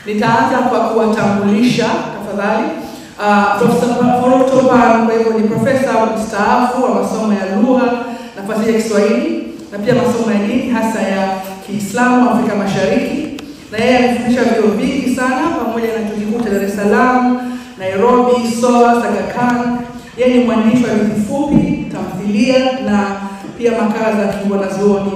Nitaanza kwa kuwatambulisha tafadhali. Profesa Foroto Pan kwa hivyo ni profesa mstaafu wa masomo ya lugha na fasihi ya Kiswahili na pia masomo ya dini hasa ya Kiislamu Afrika Mashariki. Na yeye amefundisha vyuo vingi sana pamoja na chuo kikuu cha Dar es Salaam, Nairobi, SOAS, Aga Khan. Yeye ni mwandishi wa hadithi fupi, tamthilia na pia makala za kiwanazuoni.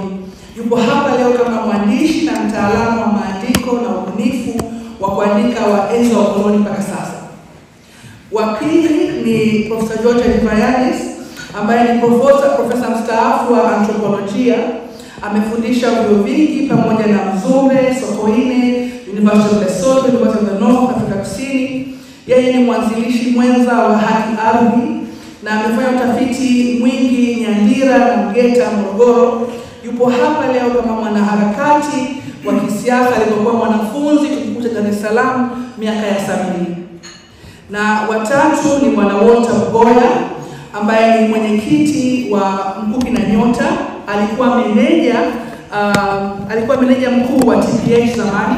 Yupo hapa leo kama mwandishi na mtaalamu wa maandiko na ubunifu wa kuandika wa enzi wa ukoloni mpaka sasa. Wa pili ni Profesa George Hajivayaniz ambaye ni profesa mstaafu wa anthropolojia. Amefundisha vyuo vingi pamoja na Mzumbe, Sokoine, University of Lesotho, University of the North, Afrika Kusini. Yeye ni mwanzilishi mwenza wa Haki Ardhi na amefanya utafiti mwingi Nyandira na Mgeta, Morogoro. Yupo hapa leo kama mwanaharakati wa kisiasa alipokuwa mwanafunzi chuo cha Dar es Salaam miaka ya 70. Na watatu ni Bwana Walter Mboya ambaye ni mwenyekiti wa Mkuki na Nyota. Alikuwa meneja mkuu wa TPH zamani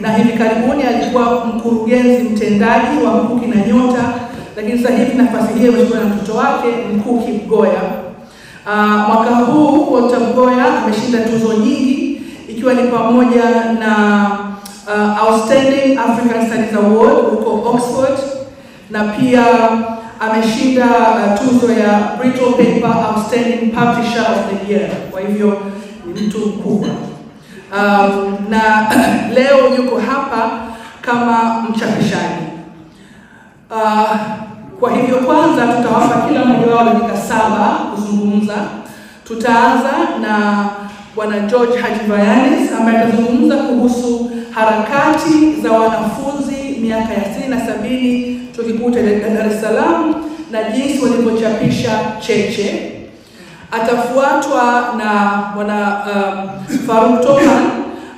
na hivi karibuni alikuwa mkurugenzi mtendaji wa Mkuki na Nyota, lakini sasa hivi nafasi hiyo imechukua na mtoto wake Mkuki Mgoya. Mwaka huu Walter Mboya ameshinda tuzo nyingi ikiwa ni pamoja na Outstanding African Studies Award huko Oxford na pia ameshinda tuzo ya Bristol Paper Outstanding Publisher of the Year. Kwa hivyo ni mtu mkubwa. Na leo yuko hapa kama mchapishaji. Kwa hivyo kwanza tutawapa kila mmoja wao dakika 7 kuzungumza. Tutaanza na Bwana George Hajivayaniz ambaye atazungumza kuhusu harakati za wanafunzi miaka ya 60 na 70 chuo kikuu cha Dar es Salaam na jinsi walivyochapisha Cheche. Atafuatwa na Bwana Foroto Pan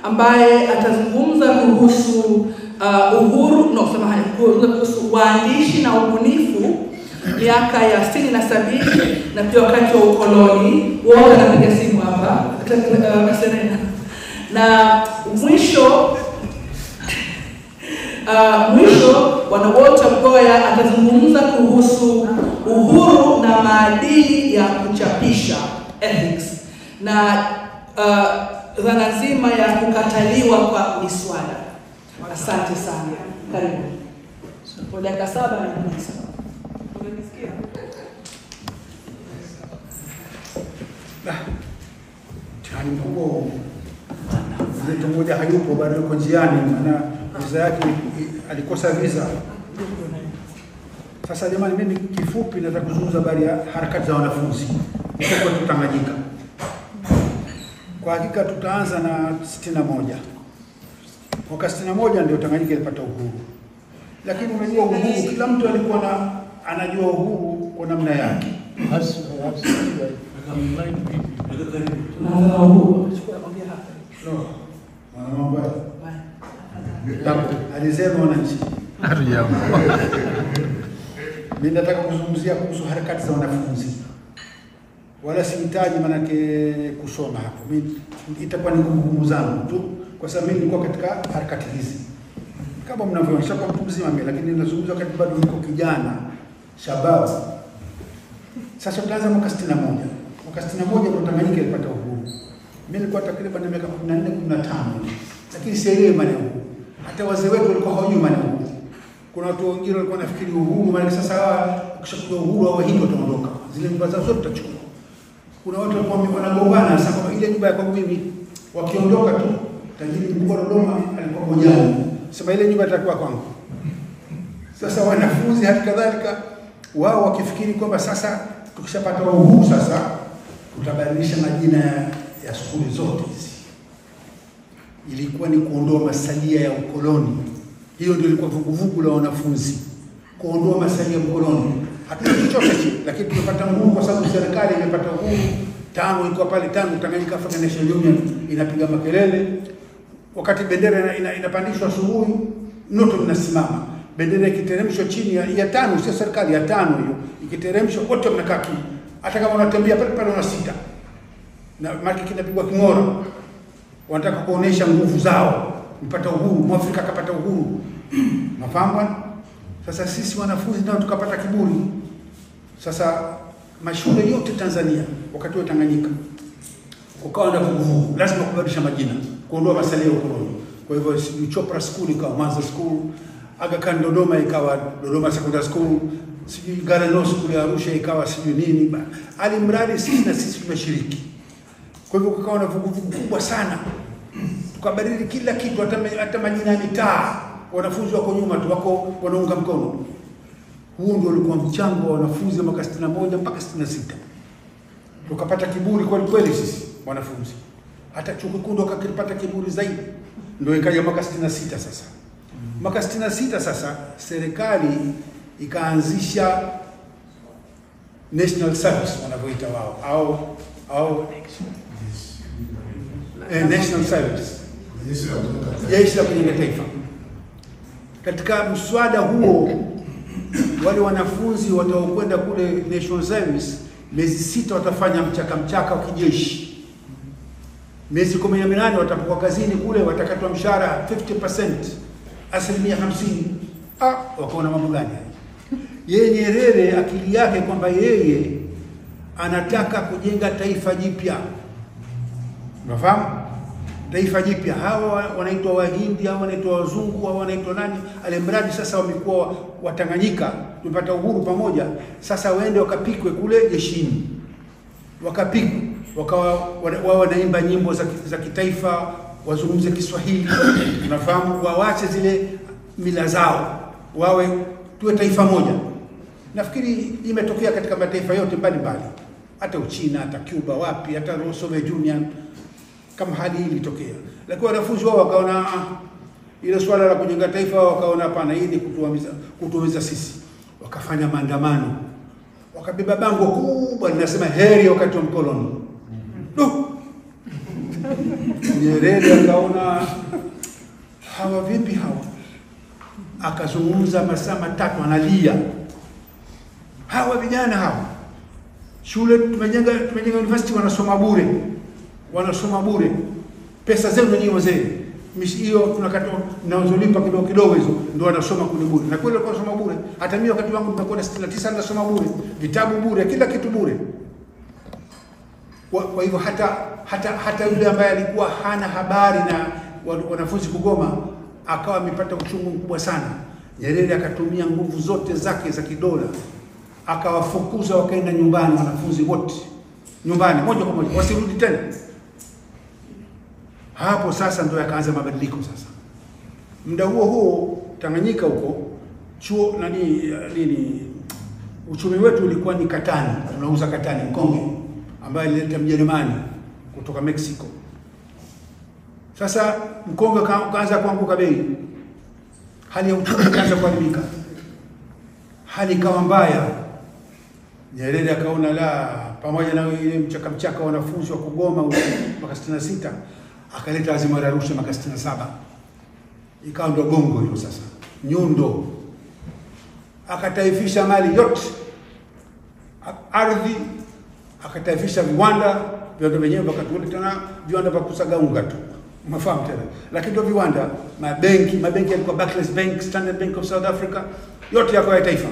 ambaye atazungumza kuhusu kuhusu waandishi na ubunifu miaka ya 60 na 70 na pia wakati wa ukoloni. Wao wanapiga simu hapa na mwisho Bwana Walter Mboya atazungumza kuhusu uhuru na maadili ya kuchapisha, ethics, na dhana nzima ya kukataliwa kwa miswada. Asante sana. Karibu. Kwa dakika 7 na nusu. Unanisikia? Tani mkubwa. Mtu mmoja hayupo bado yuko njiani, maana visa yake alikosa visa. Sasa jamani, mimi kifupi nataka kuzungumza habari ya harakati za wanafunzi kwa Tanganyika. Kwa hakika tutaanza na 61. Mwaka 61 ndio Tanganyika ilipata uhuru. Lakini unajua uhuru, kila mtu alikuwa anajua uhuru kwa namna yake. Alisema wananchi. Mimi nataka kuzungumzia kuhusu harakati za wanafunzi. Wala sihitaji manake kusoma hapo. Mimi itakuwa ni ngumu zangu tu kwa sababu mimi nilikuwa katika harakati hizi. Kama mnavyoonyesha kwa mtu mzima mimi, lakini ninazungumza wakati bado niko kijana, shabab. Sasa tutaanza mwaka 61. Mwaka 61 ndio Tanganyika ilipata uhuru. Mimi nilikuwa takriban na miaka 14 15. Lakini sielewi maana uhuru. Hata wazee wetu walikuwa hawajui maana uhuru. Kuna watu wengine walikuwa nafikiri uhuru maana sasa ukishakuwa uhuru au hivyo utaondoka. Zile nyumba zao zote tutachukua. Kuna watu walikuwa wanagombana sasa kama ile nyumba ya kwangu mimi wakiondoka tu tajiri mkubwa Dodoma alikuwa mojani. Sema ile nyumba itakuwa kwangu. Sasa wanafunzi hata kadhalika wao wakifikiri kwamba sasa tukishapata uhuru sasa tutabadilisha majina ya shule zote hizi. Ilikuwa ni kuondoa masalia ya ukoloni. Hiyo ndio ilikuwa vuguvugu la wanafunzi. Kuondoa masalia ya ukoloni. Hatuna chochote lakini tumepata uhuru kwa sababu serikali imepata uhuru. Tangu ilikuwa pale tangu Tanganyika African National Union inapiga makelele. Wakati bendera inapandishwa asubuhi, noto mnasimama. Bendera ikiteremshwa chini ya 5, sio serikali ya 5 hiyo. Ikiteremshwa wote mnakaa kimya. Hata kama unatembea pale unasita. Na maki kinapigwa king'ora. Wanataka kuonesha nguvu zao. mpata uhuru, Mwafrika akapata uhuru. Mafahamu? Sasa sisi wanafunzi ndio tukapata kiburi. Sasa mashule yote Tanzania wakati wa Tanganyika ukawa na vuguvugu, lazima kubadilisha majina, kuondoa masalia ya ukoloni. Kwa hivyo Chopra School ikawa Mwanza School, Aga Khan Dodoma ikawa Dodoma Secondary School, sijui Galano School ya Arusha ikawa sijui nini. Alimradi sisi na sisi tumeshiriki. Kwa hivyo kukawa na vuguvugu kubwa sana. Tukabadili kila kitu, hata majina ya mitaa. Wanafunzi wako nyuma tu, wako wanaunga mkono. Huo ndio ulikuwa mchango wa wanafunzi mwaka 61 mpaka 66. Tukapata kiburi kwa kweli sisi wanafunzi. Hata chuo kikuu ndo kakipata kiburi zaidi. Ndio ikaja mwaka 66 sasa. Mwaka 66 sasa serikali ikaanzisha National Service wanavyoita wao au National Service. Jeshi la kujenga taifa. Katika mswada huo wale wanafunzi wataokwenda kule National Service miezi 6 watafanya mchaka wa kijeshi. Miezi 18 watapokuwa kazini kule watakatwa mshahara 50%, asilimia 50. Wakaona mambo gani? Yeye Nyerere akili yake kwamba yeye anataka kujenga taifa jipya. Unafahamu? Taifa jipya. Hawa wanaitwa Wahindi, hawa wanaitwa wazungu, hawa wanaitwa nani? Alimradi sasa wamekuwa Watanganyika, tumepata uhuru pamoja. Sasa waende wakapikwe kule jeshini. Wakapikwe, wao wanaimba nyimbo za kitaifa, wazungumze Kiswahili. Unafahamu? Waache zile mila zao. Tuwe taifa moja. Nafikiri imetokea katika mataifa yote mbalimbali. Hata Uchina, hata Cuba, wapi, hata Soviet Union. Kama hali hii ilitokea. Lakini wanafunzi wao wakaona ile swala la kujenga taifa, wakaona hapana, hii ni kutuumiza sisi. Wakafanya maandamano. Wakabeba bango kubwa linasema heri wakati wa mkoloni. Nyerere akaona hawa vipi hawa? Akazungumza masaa 3 analia. Hawa vijana hawa. Shule tumejenga university wanasoma bure. Pesa zenu wenyewe wazee. Hiyo tunakata naozolipa kidogo hizo ndio wanasoma kule bure. Na kweli wanasoma bure. Hata mimi wakati wangu nilikuwa 69 nasoma bure. Vitabu bure, kila kitu bure. Kwa hivyo hata yule ambaye alikuwa hana habari na wanafunzi kugoma akawa amepata uchungu mkubwa sana. Nyerere akatumia nguvu zote zake za kidola. Akawafukuza wakaenda nyumbani wanafunzi wote. Nyumbani moja kwa moja wasirudi tena. Hapo sasa ndio yakaanza mabadiliko sasa. Muda huo Tanganyika huko chuo uchumi wetu ulikuwa ni katani, tunauza katani mkonge ambaye alileta Mjerumani kutoka Mexico. Sasa mkonge kaanza kuanguka bei. Hali ya uchumi ikaanza kuharibika. Hali ikawa mbaya. Nyerere akaona pamoja na ile mchaka wanafunzi wa kugoma mwaka 66 akaleta azima ya Arusha mwaka 67. Ikawa ndo gongo hilo sasa. Nyundo. Akataifisha mali yote. Ardhi, akataifisha viwanda wenyewe wakatuleta tena viwanda vya kusaga unga tu. Umefahamu tena. Lakini ndio viwanda, mabenki yalikuwa Barclays Bank, Standard Bank of South Africa, yote yako ya taifa.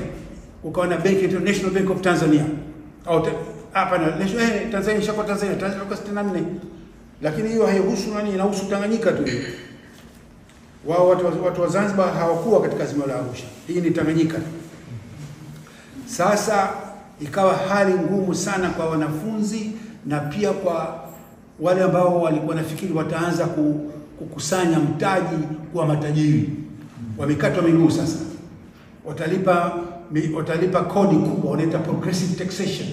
Ukawa na benki National Bank of Tanzania. Tanzania ishako Tanzania kwa 64. Lakini hiyo haihusu inahusu Tanganyika tu. Wao watu wa Zanzibar hawakuwa katika azimio la Arusha. Hii ni Tanganyika. Sasa ikawa hali ngumu sana kwa wanafunzi na pia kwa wale ambao walikuwa nafikiri wataanza kukusanya mtaji kwa matajiri. Wamekatwa miguu sasa. Watalipa kodi kubwa, wanaita progressive taxation.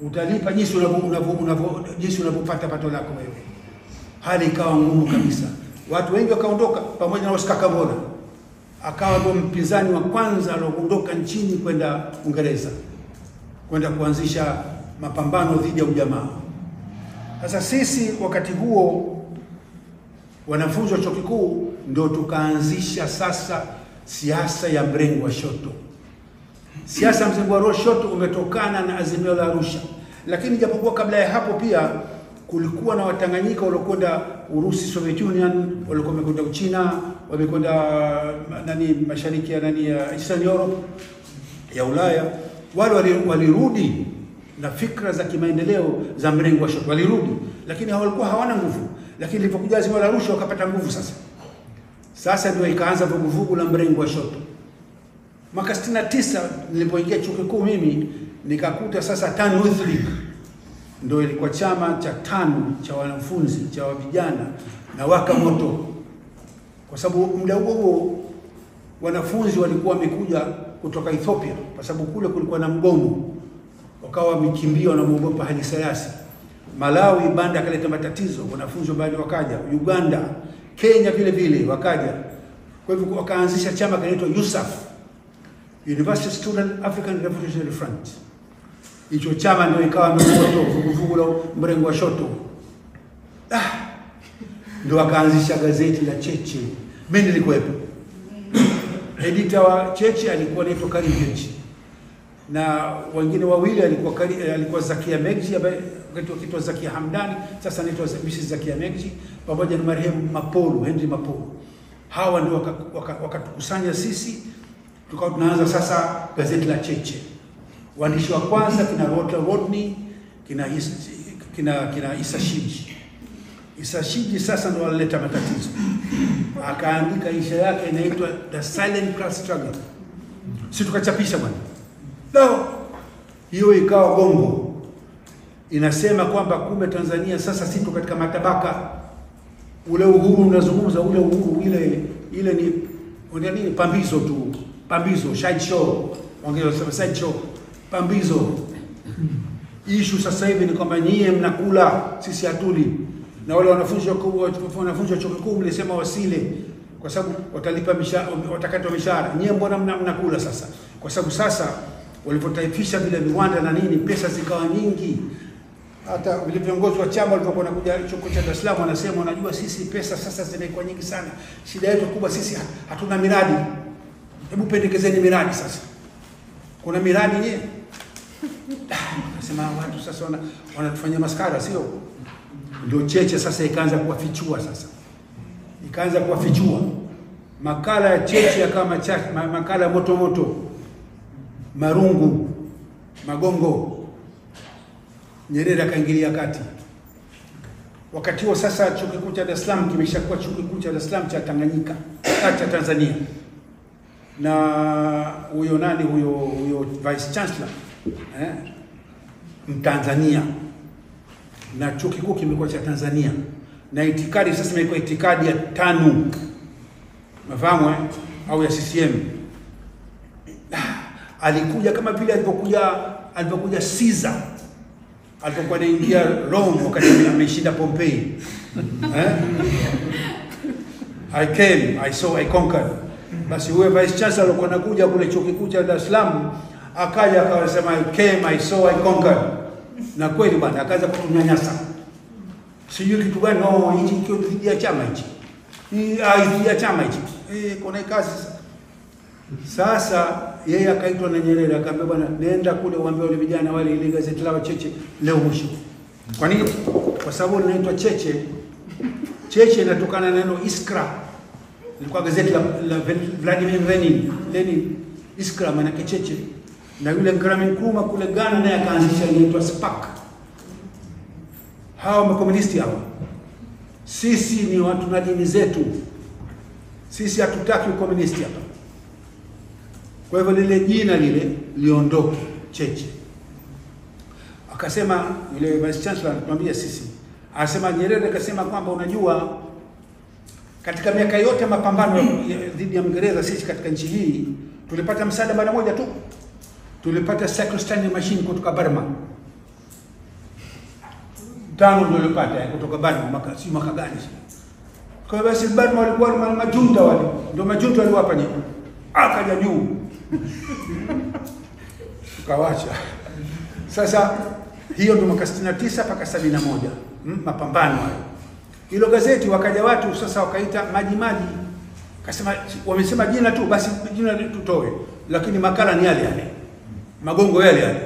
Utalipa jinsi unavyopata pato lako wewe. Hali ikawa ngumu kabisa. Watu wengi wakaondoka pamoja na Oscar Kavona. Akawa ndo mpinzani wa kwanza alioondoka nchini kwenda Uingereza, kwenda kuanzisha mapambano dhidi ya ujamaa. Sasa sisi wakati huo wanafunzi wa chuo kikuu ndio tukaanzisha sasa siasa ya mrengo wa shoto. Siasa mrengo wa shoto umetokana na azimio la Arusha. Lakini japokuwa kabla ya hapo pia kulikuwa na Watanganyika waliokwenda Urusi, Soviet Union, walikuwa wamekwenda Uchina, wamekwenda mashariki ya Eastern Europe ya Ulaya. Wale walirudi na fikra za kimaendeleo za mrengo wa shoto, walirudi, lakini walikuwa hawana nguvu. Lakini ilipokuja Azimio la Arusha wakapata nguvu sasa. Sasa ndio ikaanza vuguvugu la mrengo wa shoto. Mwaka 69 nilipoingia chuo kikuu mimi nikakuta sasa TANU Youth League ndio ilikuwa chama cha TANU cha wanafunzi cha vijana na waka moto, kwa sababu muda huo wanafunzi walikuwa wamekuja kutoka Ethiopia, kwa sababu kule kulikuwa na mgomo, wakawa wamekimbia na muogopa Haile Selassie. Malawi banda akaleta matatizo, wanafunzi bado wakaja, Uganda, Kenya vile vile wakaja. Kwa hivyo wakaanzisha chama kinaitwa USAF, University Student African Revolutionary Front. Hicho chama ndio ikawa mmoto vuguvugu la mrengo wa shoto. Ndio wakaanzisha gazeti la Cheche. Mimi nilikuwepo. Editor wa Cheche alikuwa anaitwa Karim Cheche. Na wengine wawili alikuwa Zakia Megji, wakati Zakia Hamdani, sasa anaitwa Mrs. Zakia Megji, pamoja na marehemu Mapolo, Henry Mapolo. Hawa ndio wakatukusanya sisi, tukawa tunaanza sasa gazeti la Cheche. Waandishi wa kwanza kina Rodney, kina Isa Shiji. Isa Shiji sasa ndio alileta matatizo. Akaandika insha yake inaitwa The Silent Class Struggle. Sisi tukachapisha bwana. Leo hiyo ikawa gongo. Inasema kwamba kumbe Tanzania sasa sisi tuko katika matabaka. Ule uhuru unazungumza, ule uhuru ile ni pambizo tu. Pambizo, side show. Ongea side show. Pambizo. Issue sasa hivi ni kwamba nyie mnakula, sisi hatuli. Na wale wanafunzi wa chuo kikuu mlisema wasile kwa sababu watalipa mishahara, watakatwa mishahara. Nyie mbona mnakula sasa? Kwa sababu sasa walipotaifisha vile viwanda na nini, pesa zikawa nyingi. Hata vile viongozi wa chama walipokuwa wanakuja chuo cha Dar es Salaam wanasema, unajua sisi pesa sasa zinakuwa nyingi sana. Shida yetu kubwa sisi hatuna miradi. Hebu pendekezeni miradi sasa. Kuna miradi nyie? Nasema watu sasa wanatufanyia maskara, sio? Ndio Cheche sasa ikaanza kuwafichua sasa. Ikaanza kuwafichua. Makala ya Cheche yakawa makala moto moto. Marungu, Magongo. Nyerere akaingilia kati. Wakati huo sasa chuo kikuu cha Dar es Salaam kimeshakuwa chuo kikuu cha Dar es Salaam cha Tanganyika, cha Tanzania. Na huyo vice chancellor Mtanzania, na chuo kikuu kimekuwa cha Tanzania, na itikadi sasa imekuwa itikadi ya TANU, mafahamu au ya CCM. Alikuja kama vile alipokuja Caesar alipokuwa anaingia Rome wakati ameshinda Pompei. I came, I saw, I conquered. Basi huyo vice chancellor alikuwa anakuja kule chuo kikuu cha Dar es Salaam, akaja akasema I came, I saw, I conquered. Na kweli bwana akaanza kutunyanyasa. Sijui kitu gani, hichi kio dhidi ya chama hichi. Dhidi ya chama hichi. Kuna kazi sasa. Yeye akaitwa na Nyerere akamwambia, bwana nenda kule uambie wale vijana wale ile gazeti lao Cheche leo mwisho. Kwa nini? Kwa sababu linaitwa Cheche. Cheche inatokana na neno Iskra. Ilikuwa gazeti la Vladimir Lenin. Iskra maana yake Cheche. Na yule Kwame Nkrumah kule Ghana naye akaanzisha inaitwa SPAC. Hawa makomunisti hawa. Sisi ni watu na dini zetu. Sisi hatutaki ukomunisti hapa. Kwa hivyo lile jina lile liondoke, Cheche. Akasema yule vice chancellor anatuambia sisi. Anasema Nyerere akasema kwamba unajua katika miaka yote mapambano dhidi ya Uingereza sisi katika nchi hii tulipata msaada mara moja tu. Tulipata cyclostanding machine kutoka Burma. Tano ndio tulipata kutoka Burma mwaka gani? Kwa hivyo basi Burma walikuwa majunta wale. Ndio majunta waliwapa nyinyi. Akaja juu. Tukawacha. Sasa hiyo ndio mwaka 69 mpaka 71. Mapambano hayo. Hilo gazeti wakaja watu sasa wakaita maji. Akasema wamesema jina tu basi jina tutoe. Lakini makala ni yale yale. Magongo yale yale.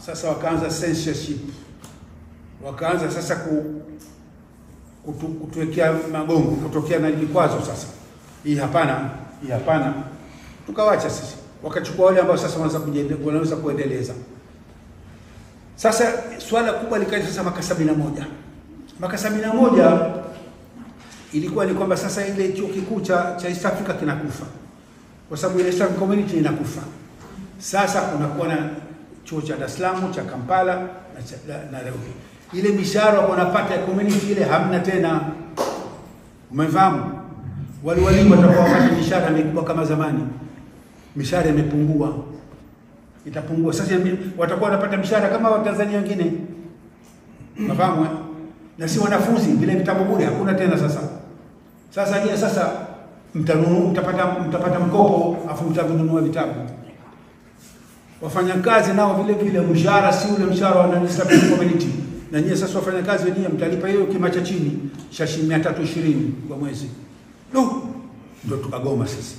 Sasa wakaanza censorship. wakaanza sasa kutuwekea magongo, kutokea na vikwazo sasa. Hii hapana, tukawacha sisi. Wakachukua wale ambao sasa wanaweza kuendeleza. Sasa swala kubwa likaja sasa mwaka 71. Mwaka 71 ilikuwa ni kwamba sasa ile chuo kikuu cha East Africa kinakufa. Kwa sababu ile East African Community inakufa. Sasa kunakuwa na chuo cha Dar es Salaam, cha Kampala na Nairobi. Ile mishahara wanapata community ile hamna tena. Umefahamu? Walimu watakuwa wanapata mishahara mikubwa kama zamani. Mishahara imepungua. Itapungua. Sasa watakuwa wanapata mishahara kama Watanzania wengine. Unafahamu? Na si wanafunzi vile vitabu bure hakuna tena sasa. Sasa mtapata mkopo afu mtanunua vitabu. Wafanyakazi nao vile mshahara si ule mshahara wa East African Community. Na nyie sasa wafanyakazi wenyewe mtalipa hiyo kima cha chini cha 320 kwa mwezi. Ndio tukagoma sisi.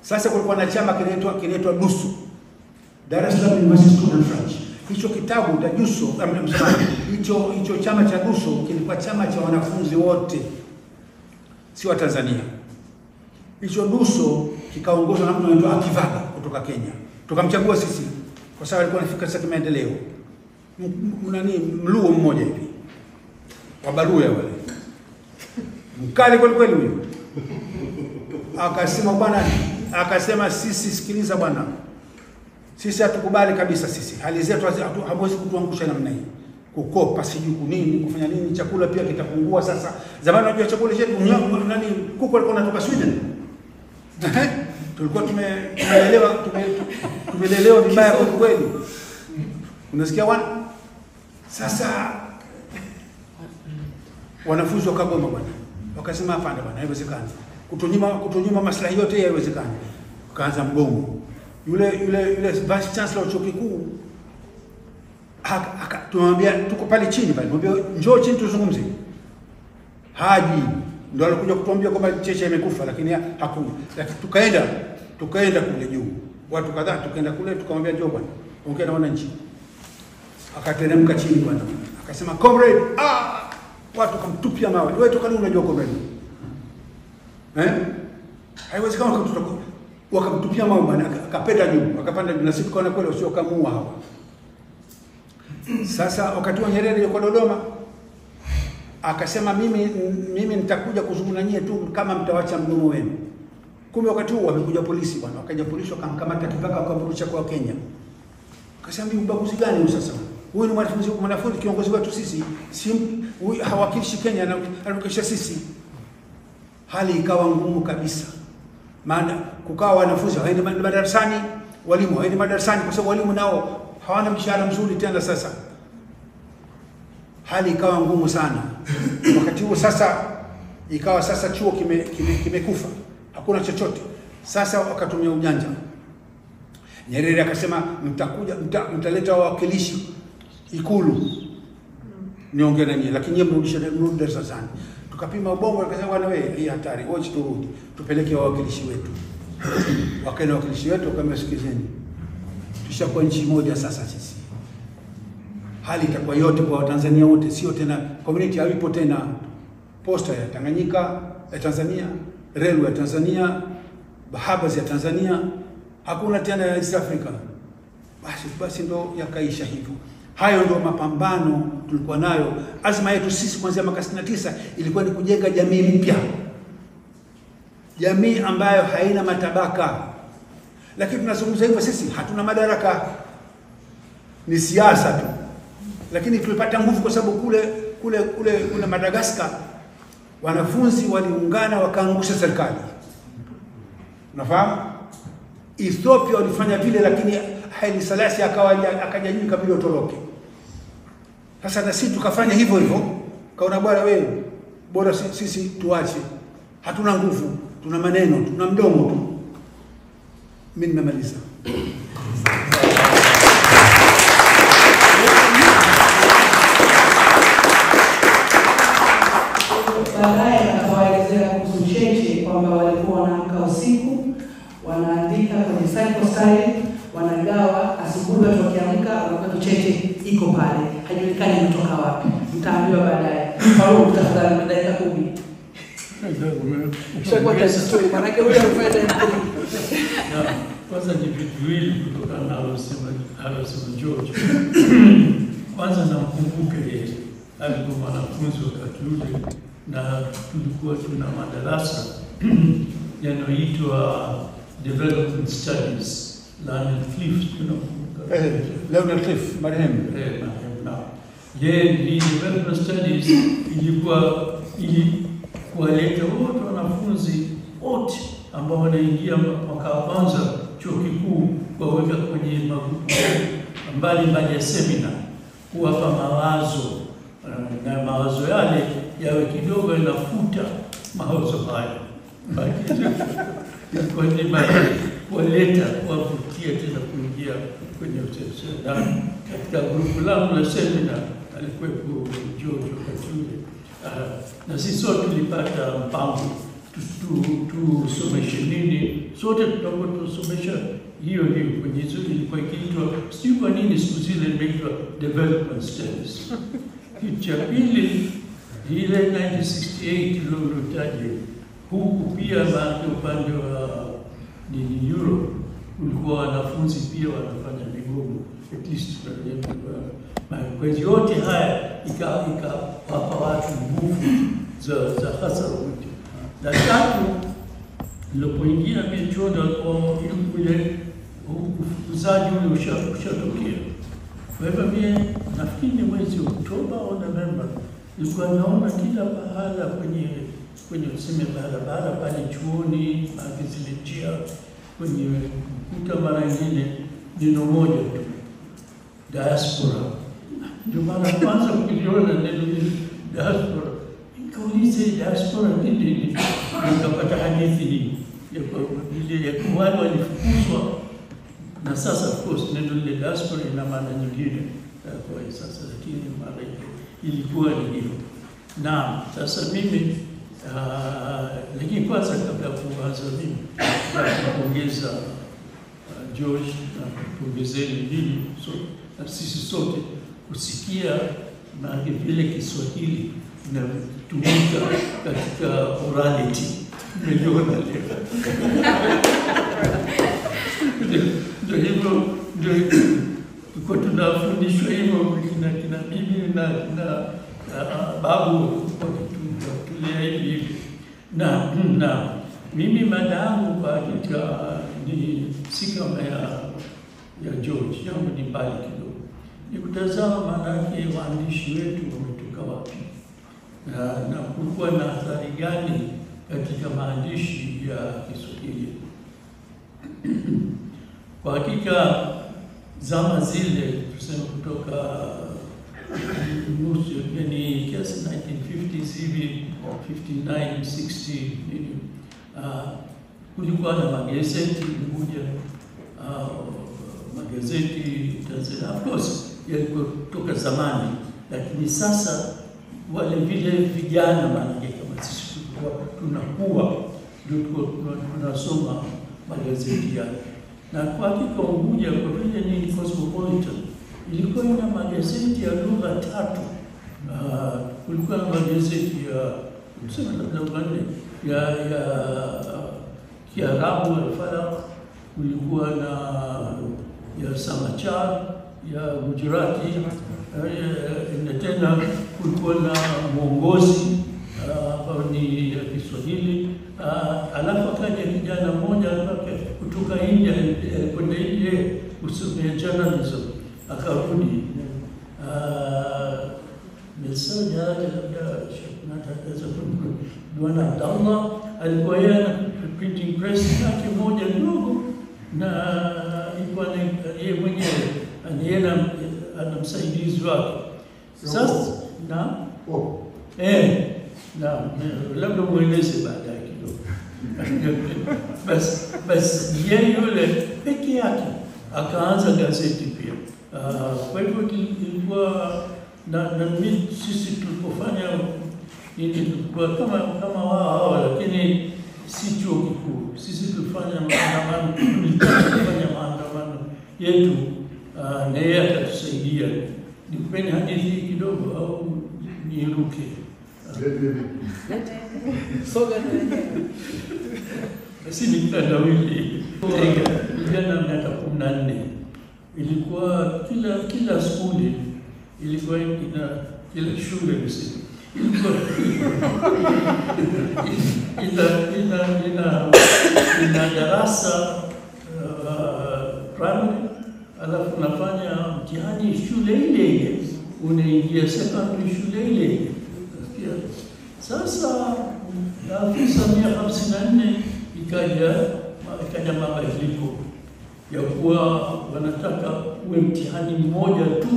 Sasa kulikuwa na chama kinaitwa DUSO. Dar es Salaam University Student Branch. Hicho kitabu cha DUSO, hicho chama cha DUSO kilikuwa chama cha wanafunzi wote, si wa Tanzania. Hicho DUSO kikaongozwa na mtu anaitwa Akivaga kutoka Kenya. Tukamchagua sisi kwa sababu alikuwa anafika sasa kimaendeleo. Mluo mmoja hivi. Wabaruya wale. Mkali kweli huyo. Akasema sisi sikiliza bwana. Sisi hatukubali kabisa sisi. Hali zetu hamwezi kutuangusha namna hii. Kukopa sijui kunini, kufanya nini, chakula pia kitapungua sasa. Zamani unajua chakula chetu kuku alikuwa anatoka Sweden. Tulikuwa tumelelewa vibaya kwa kweli. Unasikia bwana? Sasa wanafunzi wakagoma bwana. Wakasema hapana bwana, haiwezekani. Kutonyima maslahi yote haiwezekani. Kaanza mgongo. Yule vice chancellor wa chuo kikuu tumwambia tuko pale chini pale. Mwambie njoo chini tuzungumze. Haji ndio alikuja kutuambia kwamba cheche imekufa lakini hakuna. Lakini tukaenda kule juu. Watu kadhaa tukaenda kule tukamwambia njoo bwana. Ongea na wananchi. Akateremka chini bwana. Akasema comrade, watu kamtupia mawe. Wewe toka lini unajua comrade? Haiwezekani wakamtupia mawe bwana, akapenda juu, akapanda juu na sisi tukaona kweli usio kamua hawa. Sasa wakati wa Nyerere yuko Dodoma akasema mimi nitakuja kuzungumza nyie tu kama mtawacha mdomo wenu. Kumbe wakati huo wamekuja polisi bwana, wakaja polisi wakamkamata Kivaka wakamrudisha kwa Kenya. Akasema mimi ubaguzi gani huu sasa? Huyu ni mwanafunzi kiongozi wetu sisi, huyu hawakilishi Kenya na anarudisha sisi. Hali ikawa ngumu kabisa. Maana kukawa wanafunzi hawaendi madarasani, walimu hawaendi madarasani kwa sababu walimu nao hawana mshahara mzuri tena sasa. Hali ikawa ngumu sana. Wakati huo sasa ikawa sasa chuo kimekufa. Hakuna chochote. Sasa wakatumia ujanja. Nyerere akasema mtaleta wawakilishi Ikulu. Niongee na nyinyi lakini nyinyi mrudishe darasani. Tukapima ubongo akasema bwana wewe hii hatari, wacha turudi. Tupeleke wawakilishi wetu. Wakaenda wawakilishi wetu kama sikizeni. Tushakuwa nchi moja sasa sisi. Hali itakuwa yote kwa Watanzania wote, sio tena community haipo tena. Posta ya Tanganyika ya Tanzania, Railway ya Tanzania, Bahabas ya Tanzania, hakuna tena ya East Africa. Basi ndo yakaisha hivyo. Hayo ndio mapambano tulikuwa nayo. Azma yetu sisi kuanzia mwaka 69 ilikuwa ni kujenga jamii mpya. Jamii ambayo haina matabaka. Lakini tunazungumza hivyo sisi hatuna madaraka. Ni siasa tu. Lakini tulipata nguvu kwa sababu kule Madagascar wanafunzi waliungana wakaangusha serikali. Unafahamu? Ethiopia walifanya vile lakini Haile Selassie akaja juu kabila utoroke. Sasa na sisi tukafanya hivyo hivyo. Kaona bora sisi tuache. Hatuna nguvu, tuna maneno, tuna mdomo tu. Mimi nimemaliza. Baadaye akawaelezea kuhusu cheche kwamba walikuwa wanaamka usiku, wanaandika kwenye cycle style, wanagawa asubuhi watu wakiamka, wakati cheche iko pale. hajulikani kutoka wapi. Mtaambiwa baadaye. Au tafadhali dakika 10. Kwa story maana yake huyo anafanya kwanza ni vitu viwili kutokana na alosema George. Kwanza namkumbuka yeye alikuwa mwanafunzi wakati ule, na tulikuwa tuna madarasa yanayoitwa Development Studies, Leonard Cliff, tunakumbuka. Leonard Cliff, marehemu. Hii Development Studies ilikuwa kuwaleta wote wanafunzi wote ambao wanaingia mwaka wa kwanza chuo kikuu, kuwaweka kwenye magrupu mbalimbali ya semina, kuwapa mawazo, na mawazo yale yawe kidogo yanafuta mawazo haya. Kwa nini kuwaleta, kuwavutia tena kuingia kwenye uchezaji. Katika grupu langu la semina alikuwepo George wakati ule. Na sisi sote tulipata mpango tusomeshe nini, sote tutakuwa tusomesha hiyo kwenye hizo, ilikuwa ikiitwa sijui kwa nini siku zile imeitwa Development Studies. Kitu cha pili, ile 1968 iliyotaja huku pia baada upande wa Europe kulikuwa wanafunzi pia wanafanya migomo, at least kwa hiyo yote haya ikawapa watu nguvu za hasa wote. Na tatu, nilipoingia michuano ule ufukuzaji ule ushatokea. Kwa hivyo mimi nafikiri mwezi Oktoba au Novemba nilikuwa naona kila pahala kwenye useme barabara pale chuoni, zile njia kwenye kuta, mara nyingine neno moja tu, diaspora. Ndio mara kwanza kuliona neno diaspora. Nikauliza diaspora nini? Nikapata hadithi hii ya wale walifukuzwa, na sasa of course neno ile diaspora ina maana nyingine kwa sasa, lakini mara ilikuwa ni hiyo. Na sasa mimi lakini kwanza kabla kuanza mimi napongeza George na kupongezeni nini na sisi sote kusikia na vile Kiswahili inatumika katika orality. Niliona leo. Ndio hivyo, ndio kwa tunafundishwa hivyo kina bibi na babu tulea hivi. Na mimi madamu kwa hakika ni si kama ya George, yangu ni mbali kidogo. Ni kutazama manake waandishi wetu wametoka wapi, na kulikuwa na athari gani katika maandishi ya Kiswahili. Kwa hakika zama zile tuseme kutoka nusu yani kiasi 1950s hivi 59 60 kulikuwa na magazeti moja, magazeti Tanzania of course yalikuwa kutoka zamani, lakini sasa wale vile vijana manake kama sisi tunakuwa ndio tunasoma magazeti yale. Na kwa hakika Unguja kwa vile ni cosmopolitan ilikuwa ina magazeti ya lugha 3. Kulikuwa na magazeti ya tuseme labda ya Kiarabu Al-Falaq, kulikuwa na ya Samachar ya Gujarati, na tena kulikuwa na Mwongozi ambao ni ya Kiswahili. Alafu akaja kijana mmoja kutoka India kwenda India kusomea journalism, akarudi Mesoja labda natakaza Bwana Abdallah alikuwa yeye na printing press yake moja ndogo, na ilikuwa yeye mwenyewe anienda ana msaidizi wake. Sasa na labda mueleze baadaye kidogo. Bas yeye yule peke yake akaanza gazeti pia. Kwa hivyo ilikuwa na mimi sisi tulipofanya nini tulikuwa kama wao, lakini si chuo kikuu. Sisi tulifanya maandamano yetu, na yeye akatusaidia Nikupeni hadithi kidogo au niruke? Soga na wenyewe. Basi ni mtandawili. Vijana miaka 14. Ilikuwa kila skuli ilikuwa ina kila shule msini. Ina darasa primary, alafu unafanya mtihani shule ile, unaingia secondary shule ile. Sasa 1954 ikaja mabadiliko ya kuwa wanataka uwe mtihani mmoja tu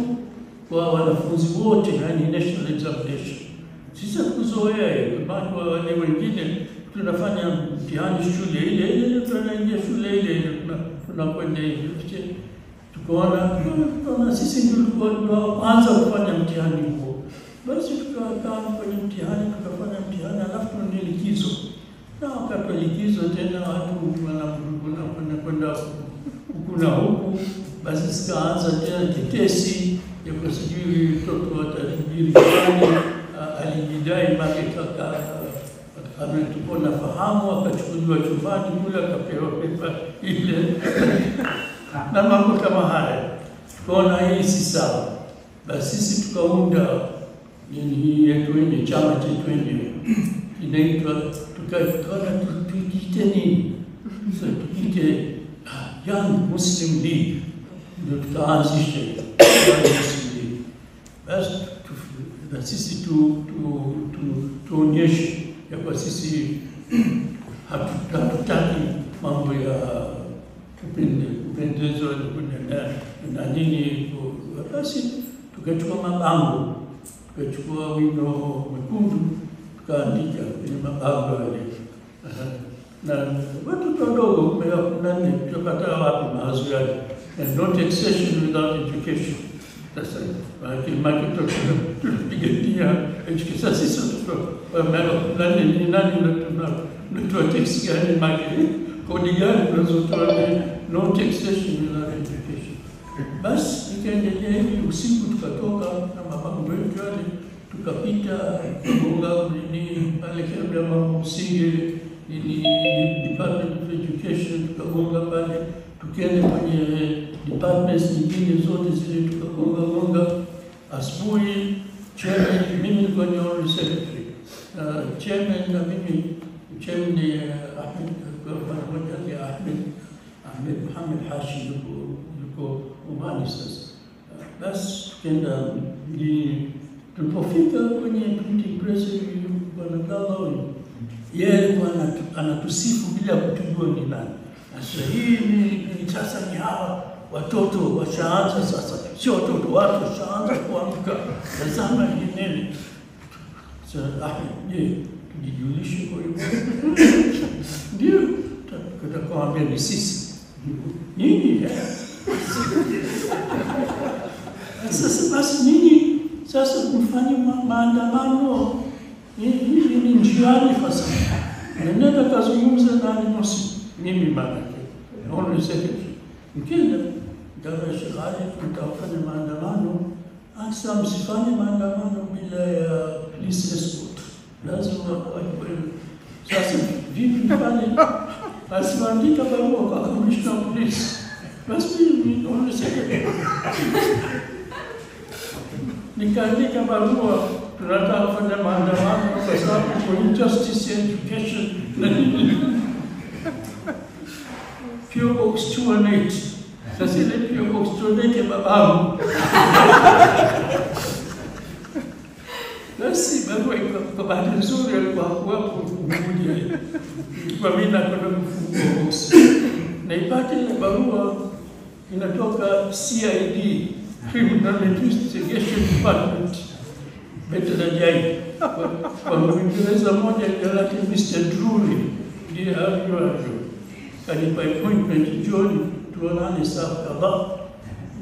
kwa wanafunzi wote, yani national examination. Sisi hatukuzoea hiyo, bado wale wengine tunafanya mtihani shule ile, tunaingia shule ile, tunakwenda hivi. Tukaona sisi ndio kwanza kufanya mtihani huo. Basi tukakaa kwenye mtihani, tukafanya mtihani, alafu ndio likizo. Na wakati wa likizo tena watu wanakwenda huku na huku, basi sikaanza tena tetesi ya kwa sijui mtoto atajiri gani alijidai makitaka ametupona fahamu, akachukuliwa chumbani kule, akapewa pepa ile na mambo kama haya. Tukaona hii si sawa. Basi sisi tukaunda hii yetu wenye chama chetu wenyewe inaitwa, tukaona tukiite nini? So tukiite Young Muslim League, ndio tukaanzisha Young Muslim League. Basi na sisi tuonyeshe ya kwa sisi hatutaki mambo ya kupendezwa na nini. Basi tukachukua mabango, tukachukua wino mwekundu, tukaandika kwenye mabango yale. Na watu wadogo nani tutapata wapi mawazo yale? No taxation without education. Sasa tunapigia education sisi nani tunatoa tax gani maki kodi gani tunazotoa, no taxation without education. Basi ikaendelea hivi, usiku tukatoka na mabango yetu yale, tukapita kugonga nini pale kabla mambo msingi ni Department of Education, tukagonga pale, tukienda kwenye departments nyingine zote zile tukagonga. Asubuhi chairman, mimi nilikuwa ni honorary secretary, chairman na mimi chairman ni Ahmed Muhammad Hashi yuko Omani sasa. Basi tukaenda, tulipofika kwenye printing press wanagawa, yeye anatusifu bila kutujua ni nani. Sasa hii ni sasa ni hawa watoto washaanza sasa, sio watoto, watu washaanza kuamka, tazama ni nini. Sasa je, tujijulishe kwa hiyo? Ndio tutakwambia ni sisi. Nini? Sasa basi nini? Sasa kufanya maandamano hii ni njiani sasa. Nenda kazungumza na Muslim, mimi manake honorary secretary. Mkenda kama shirika tutafanya maandamano, hasa msifanye maandamano bila ya police escort. Lazima sasa vipi pale? Asiandika barua kwa commissioner of police. Basi mimi honorary secretary nikaandika barua, tunataka kufanya maandamano kwa sababu for justice and education. PO Box 218. Sasa ile PO Box 218 babangu. Basi barua kwa bahati nzuri alikuwa hapo kuja. Kwa mimi na kwenda kufungua box. Na ipate ile barua inatoka CID, Criminal Investigation Department. Betelajai. Kwa Mwingereza moja yake Mr. Drury ndiye aliyojua. Kanipa appointment John tuonane saa kadhaa.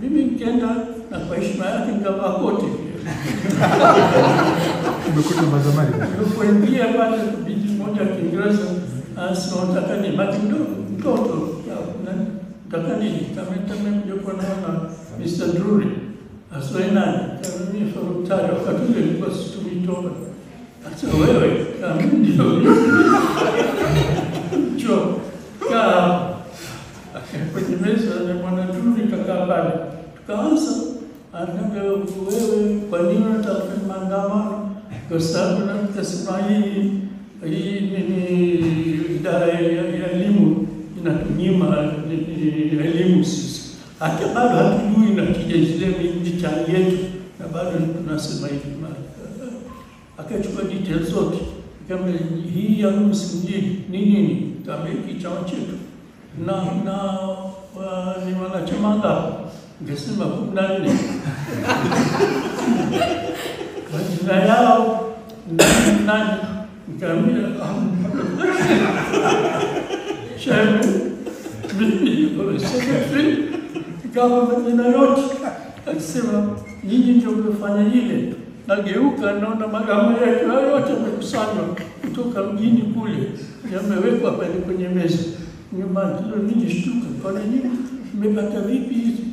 Mimi nikaenda na kwa heshima yake nikavaa koti. Umekuta mazamani. Nilipoingia pale bidi moja ya Kiingereza, anasema nataka ni mati mtoto. Nataka nini? Kama ndio kwa naona Mr. Drury. Aswena mimi Farutari wakati ule nilikuwa situmii toba. Sasa wewe kama ndio cho kaa kwenye meza na mwanaduni kakaa pale. Tukaanza ananiambia wewe kwa nini unataka maandamano? Kwa sababu nasema hii ni idara ya elimu inatunyima elimu sisi. Hata bado hatujui natija zile mitihani yetu na bado tunasema hivi. Akachukua details zote kama hii ya msingi nini kama hiki chama chetu na ni wanachama ngapi? Ngesema 14. Majina yao nani? Nikamwambia chairman, mimi secretary, kama majina yote. Akisema nyinyi ndio mlifanya ile. Nageuka naona magamba yake yote yamekusanywa kutoka mjini kule, yamewekwa pale kwenye meza. Nyumbani leo nilishtuka, kwa nini mmepata vipi hizi?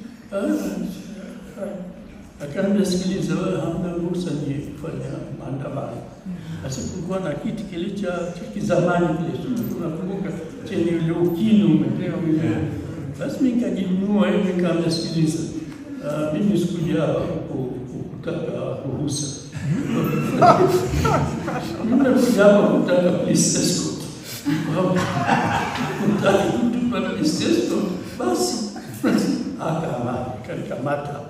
Akaambia sikiliza, wewe hamna ruhusa ni kufanya maandamano. Sasa kulikuwa na kiti kile cha kizamani kile, tunakumbuka chenye ile ukinu umepewa ile. Basi mimi nikajinunua hivi, nikaambia sikiliza, mimi sikuja kutaka ruhusa. Nimekuja hapa kutaka police escort. Kutaka kutupa police escort, basi akakamata.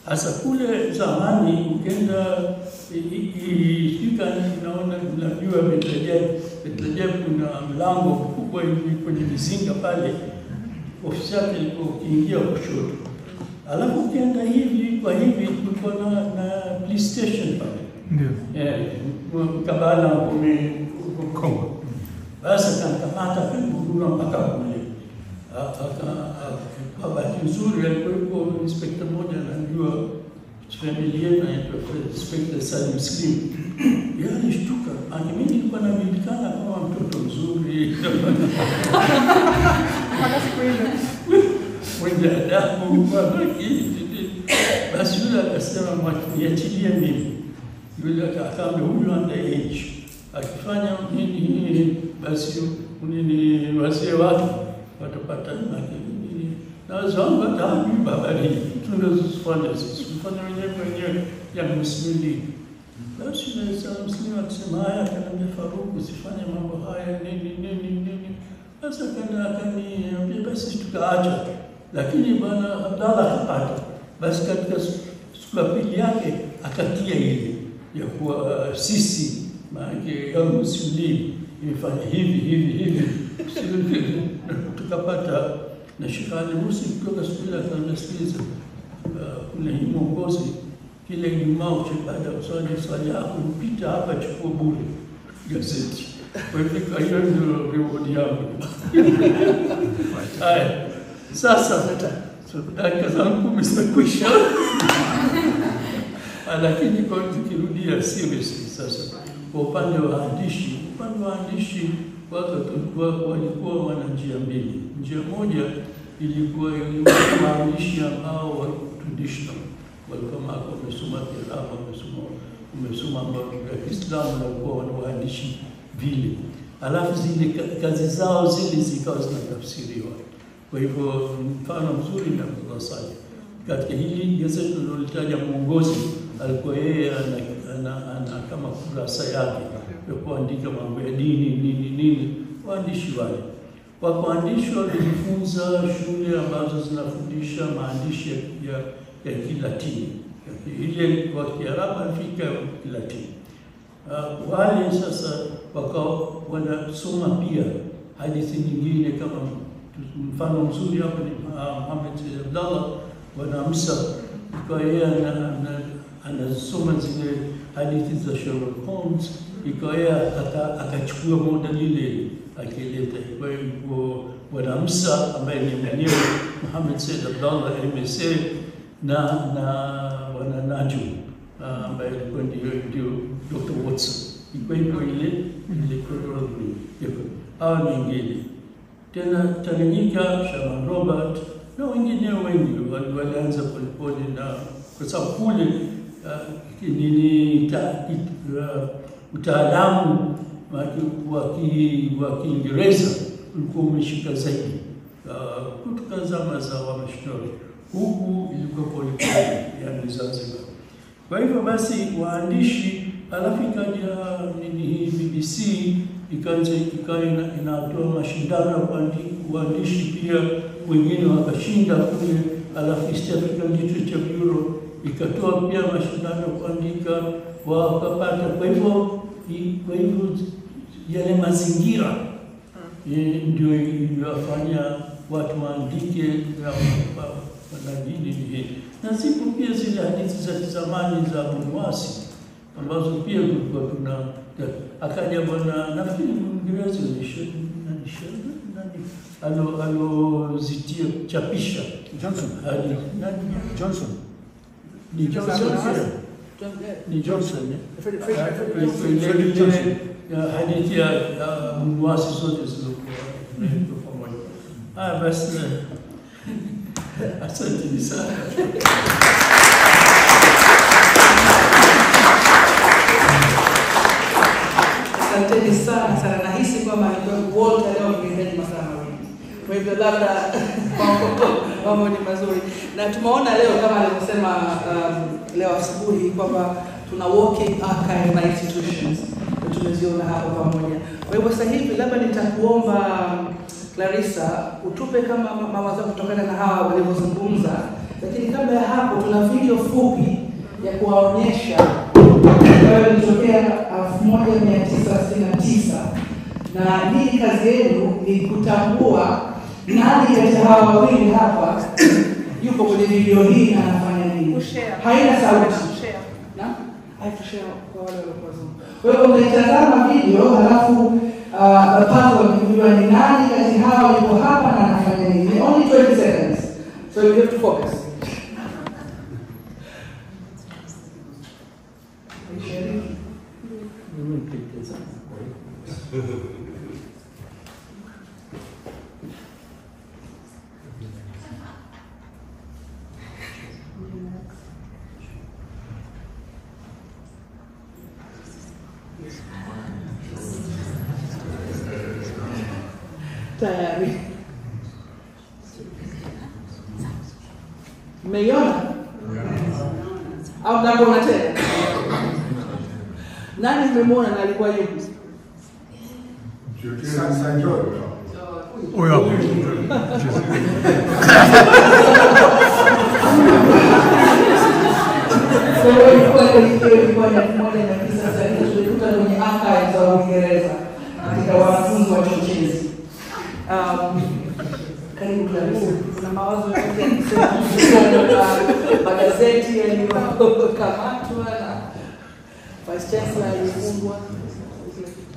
Sasa kule zamani ukenda ikifika naona mnajua Bethlehem kuna mlango mkubwa hivi kwenye mizinga pale, ofisi yake ilikuwa ukiingia kushoto. Alafu ukienda hivi kwa hivi kulikuwa na police station pale. Ndio. Kabala Kongo. Basi akamkamata karibu mpaka kule. Kwa bahati nzuri alikuwa inspector mmoja anajua familia yetu inaitwa Inspector Salim Slim. Yeye alishtuka, mimi nilikuwa najulikana kama mtoto mzuri. Mwenye adabu kwa basi yule akasema niachilie mimi. Yule akaambia huyu underage akifanya nini basi nini wazee wake watapata nini na wazangu hata babali tunazofanya sisi mfano wenyewe ya Muslim. Basi na Muslim akisema haya akaniambia Faruku usifanye mambo haya nini. Sasa akaniambia basi tukaacha. Lakini bwana Abdallah akapata. Basi katika siku ya pili yake akatia ile ya kuwa sisi maana ya Muslim imefanya hivi. Tukapata na Shekali Musi kutoka shule akaanza kuna hii mwongozi kile Ijumaa baada ya swali yako mpita hapa chukua bure gazeti. Kwa hivyo ndio reward yangu. Haya. Sasa dakika zangu zimekwisha. Lakini kwa tukirudia seriously sasa kwa upande wa waandishi walikuwa wana njia mbili. Njia moja ilikuwa waandishi ambao wa traditional, walikuwa wamesoma Kiarabu, wamesoma mambo ya Kiislamu na walikuwa waandishi vile. Alafu zile kazi zao zile zikawa zinatafsiriwa. Kwa hivyo mfano mzuri na Msali. Katika hili gazeti tunalitaja mwongozi alikuwa yeye ana kama kurasa yake ya kuandika mambo ya dini nini waandishi wale. Kwa waandishi walijifunza shule ambazo zinafundisha maandishi ya Kilatini. Ile kwa Kiarabu afika Kilatini. Wale sasa wakao wanasoma pia hadithi nyingine kama mfano mzuri hapa ni Muhammad Abdallah Bwana Musa, kwa yeye anasoma zile hadithi za Sherlock Holmes, kwa yeye akachukua model ile akileta. Kwa hivyo Bwana Musa ambaye ni mwenyewe Muhammad Said Abdallah MSA na Bwana Najum ambaye alikuwa ndio Dr. Watson. Kwa hivyo ile chronology hao nyingine tena Tanganyika, Shaban Robert na wengine wengi walianza polepole, na kwa sababu kule utaalamu wa Kiingereza ulikuwa umeshika zaidi kutoka zama za Wamashtori. Huku ilikuwa polepole, yani Zanzibar. Kwa hivyo basi waandishi, alafu ikaja hii BBC ikawa inatoa mashindano ya uandishi pia, wengine wakashinda kule. Alafu East African Literature Bureau ikatoa pia mashindano ya kuandika, wakapata. Kwa hivyo yale mazingira ndio iliyofanya watu waandike na nini. Na zipo pia zile hadithi za zamani za Bunwasi ambazo pia kulikuwa akaja bwana, nafikiri Mwingereza alozitia chapisha Johnson. Johnson. Hadithi ya Bunwasi zote zilizokuwa pamoja. Basi asante sana. Asanteni sana. Nahisi kwamba wote leo mngehitaji masaa mawili. Kwa hivyo labda mambo ni mazuri. Na tumeona leo kama alivyosema leo asubuhi kwamba tuna walking archive by institutions. Tumeziona hapo pamoja. Kwa hivyo sasa hivi labda nitakuomba Clarissa utupe kama mawazo kutokana na hawa walivyozungumza. Lakini kabla ya hapo tuna video fupi ya kuwaonyesha ambayo ilitokea 1969, na hii kazi yenu ni kutambua nani kati ya hawa wawili hapa yuko kwenye video hii na anafanya nini. Haina sauti. Na haikushare kwa wale waliokuwa. Kwa hiyo mnaitazama video halafu puzzle kujua ni nani kati hawa yuko hapa na anafanya nini. Only 20 seconds. So you have to focus. Tayari. Mmeiona? Au mnaona tena? Nani mmemwona na alikuwa yupi? Huyo hapo. Ilikuwa ni moja na kisa cha tulikuta kwenye archives za Uingereza katika wanafunzi wa chochezi. Karibu Clarissa, kuna mawazo yote ya kusema magazeti yaliyokamatwa na Vice Chancellor alifungwa.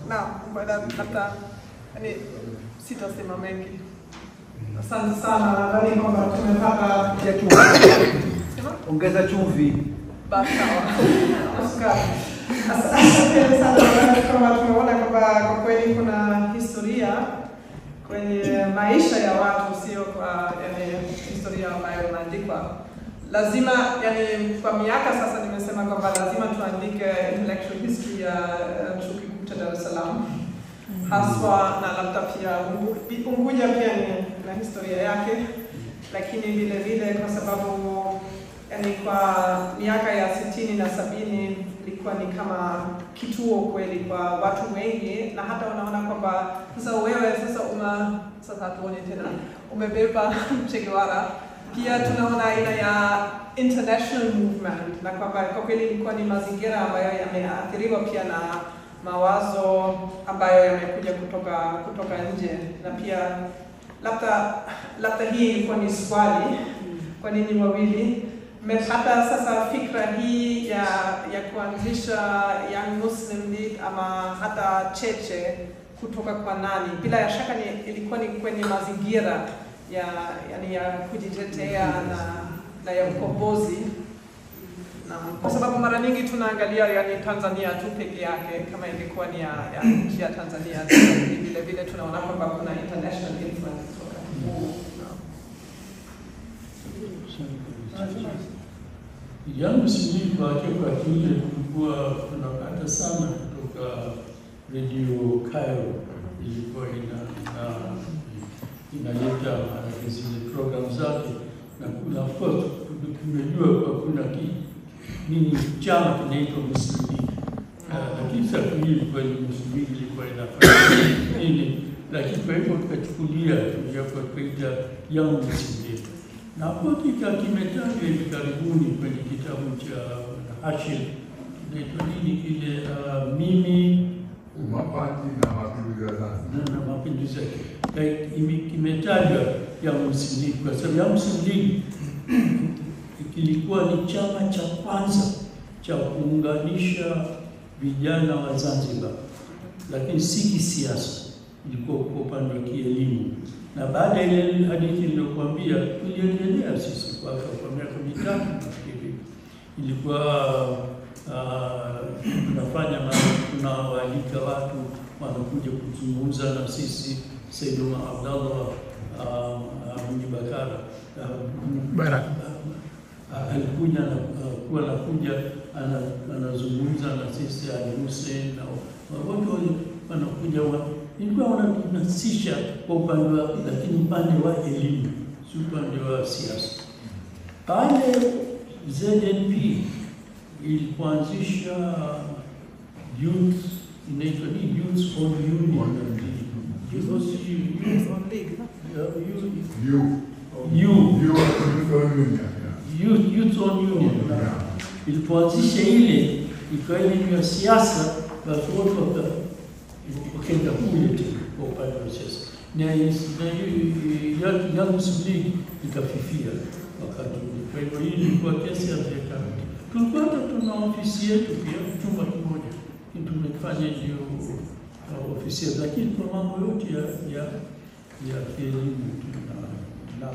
Naam, hata yani sitasema mengi. Asante sana, nadhani kwamba tumepata ya chumvi. Ongeza chumvi. Basi sawa. Asante sana kama tumeona kwamba kwa kweli kuna historia kwenye maisha ya watu, sio kwa historia ambayo inaandikwa. Lazima kwa miaka sasa nimesema kwamba lazima tuandike intellectual history ya chuo kikuu cha Dar es Salaam. Haswa na labda pia Unguja pia na historia yake, lakini vile vile kwa sababu kwa miaka ya 60 na 70 ilikuwa ni kama kituo kweli kwa watu wengi, na hata unaona kwamba sasa wewe sasa hatuoni tena umebeba Che Guevara. Pia tunaona aina ya international movement, na kwamba kwa kweli ilikuwa ni mazingira ambayo yameathiriwa pia na mawazo ambayo yamekuja kutoka nje. Na pia labda hii ilikuwa ni swali, kwa nini wawili mmepata sasa fikra hii ya kuanzisha Young Muslim League ama hata Cheche kutoka kwa nani? Bila shaka ilikuwa ni kwenye mazingira ya kujitetea na ya ukombozi. Na kwa sababu mara nyingi tunaangalia Tanzania tu peke yake kama ingekuwa ni ya nchi ya Tanzania, vile vile tunaona kwamba kuna international influence. Yangu Msimlili kwa wakati ule kulikuwa tunapata sana kutoka Radio Cairo, ilikuwa inaleta maanake zile program zake, na of course tumejua kwa kuna nini chama kinaitwa Msimlili. Lakini sasa ilikuwa ni Msimlili ilikuwa inafanya nini, lakini kwa hivyo tukachukulia tukaita Young Msimlili. Na hapo kimetajwa hivi karibuni kwenye kitabu cha Hashim, kinaitwa nini kile, mimi Mapati na mapinduzi ya Zanzibar. na mapinduzi yake. Kimetajwa Young Msimlili kwa sababu Young Msimlili kilikuwa ni chama cha kwanza cha kuunganisha vijana wa Zanzibar, lakini si kisiasa, ilikuwa kwa upande wa kielimu. Na baada ya ile hadithi niliyokuambia, tuliendelea sisi kwa miaka mitatu nafikiri. Ilikuwa tunawaalika watu wanakuja kuzungumza na sisi. Said Omar Abdallah Mwinyi Bakara alikuja anazungumza na sisi, Ali Hussein na wote wanakuja. Ilikuwa wanatunasisha kwa upande wa, lakini upande wa elimu, si upande wa siasa. Pale ZNP ilipoanzisha youth, inaitwa ni Youth on Union. Youth on Union. Ilipoanzisha ile, ikawa ile ya siasa, basi wote wakenda kule kwa upande wa siasa. Na Young Msimlili ikafifia wakati ule. Kwa hivyo hii ilikuwa kesi ya miaka. Tulikuwa tuna ofisi yetu pia, chumba kimoja. Tumefanya hiyo ofisi yetu, lakini kwa mambo yote ya kielimu.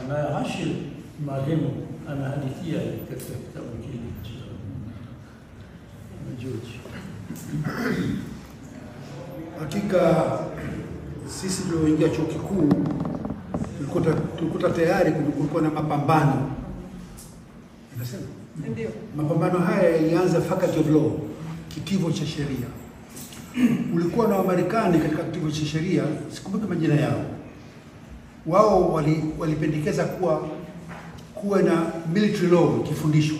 Na Hashim marehemu anahadithia katika kitabu kile cha George. Hakika sisi tulioingia chuo kikuu tulikuta tayari kulikuwa na mapambano. Unasema? Ndio. Mapambano haya yalianza Faculty of Law, kitivo cha sheria. Ulikuwa na Wamarekani katika kitivo cha sheria, sikumbuki majina yao. Wao walipendekeza kuwe na military law kifundishwa.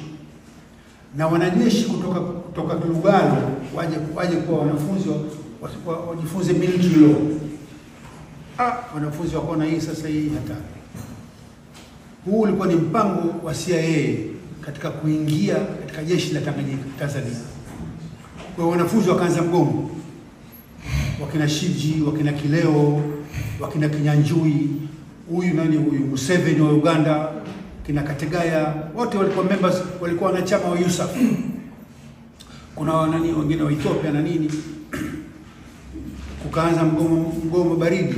Na wanajeshi kutoka Lugalo waje kuwa wanafunzi wajifunze military law. Wanafunzi wakaona hii sasa hii hatari. Huu ulikuwa ni mpango wa CIA katika kuingia katika jeshi la Tanzania. Kwa wanafunzi wakaanza mgomo. Wakina Shiji, wakina Kileo, wakina Kinyanjui, huyu Museveni wa Uganda, kina Kategaya, wote walikuwa members, walikuwa wanachama wa USAF. Kuna wengine wa Ethiopia na nini. Kukaanza mgomo baridi.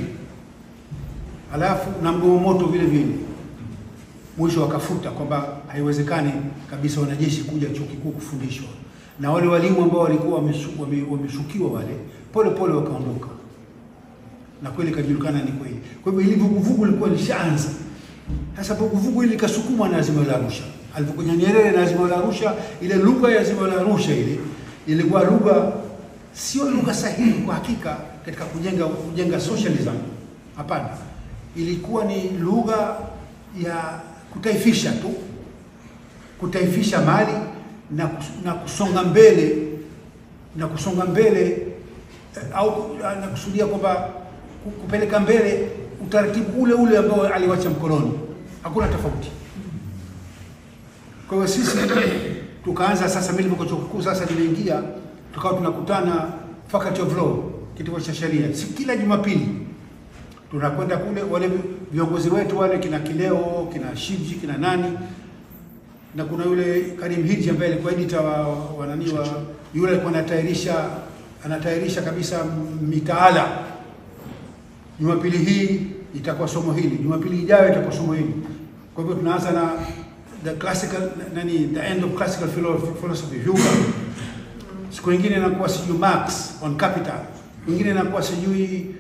Alafu na mgomo moto vile vile. Mwisho wakafuta kwamba haiwezekani kabisa wanajeshi kuja chuo kikuu kufundishwa. Na wale walimu ambao walikuwa wameshukiwa wale, pole pole wakaondoka. Na kweli kajulikana ni kweli. Kwa hivyo ile vuguvugu lilikuwa lishaanza. Sasa vuguvugu ile likasukumwa na Azimio la Arusha. Alipokuja Nyerere na Azimio la Arusha, ile lugha ya Azimio la Arusha ile ilikuwa lugha sio lugha sahihi kwa hakika katika kujenga socialism. Hapana. Ilikuwa ni lugha ya kutaifisha tu. Kutaifisha mali na kusonga mbele au na kusudia kwamba kupeleka mbele utaratibu ule ambao aliwacha mkoloni. Hakuna tofauti. Kwa hiyo sisi tukaanza sasa, mimi nilipokuwa chuo kikuu sasa nimeingia, tukawa tunakutana Faculty of Law, kitivo cha sheria. Kila Jumapili tunakwenda kule, wale viongozi wetu wale kina Kileo, kina Shiji, kina nani, na kuna yule Karim Hiji ambaye alikuwa editor wa yule alikuwa anatayarisha kabisa mitaala. Jumapili hii itakuwa somo hili, Jumapili ijayo itakuwa somo hili. Kwa hivyo tunaanza na the end of classical philosophy, Hume. Siku nyingine inakuwa sijui Marx on capital. Nyingine inakuwa sijui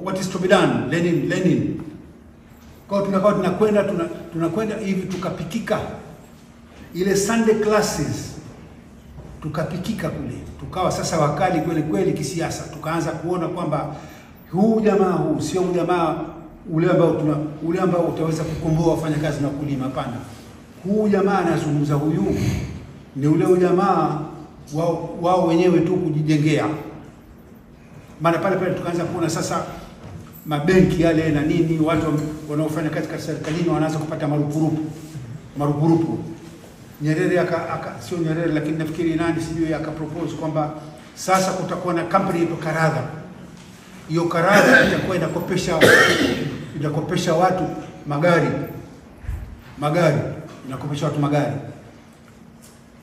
what is to be done, Lenin. Kwa hiyo tunakwenda hivi tukapikika. ile Sunday classes tukapikika kule, tukawa sasa wakali kweli kweli kisiasa. Tukaanza kuona kwamba huu jamaa huu sio jamaa ule ambao utaweza kukomboa wafanyakazi na kulima. Hapana, huu jamaa anazungumza huyu ni ule jamaa wao wenyewe tu kujijengea. Maana pale tukaanza kuona sasa mabenki yale na nini, watu wanaofanya katika serikalini wanaanza kupata marupurupu. Nyerere sio Nyerere lakini nafikiri nani sijui propose kwamba sasa kutakuwa na company ya Karadha. Hiyo Karadha itakuwa inakopesha watu magari, inakopesha watu magari.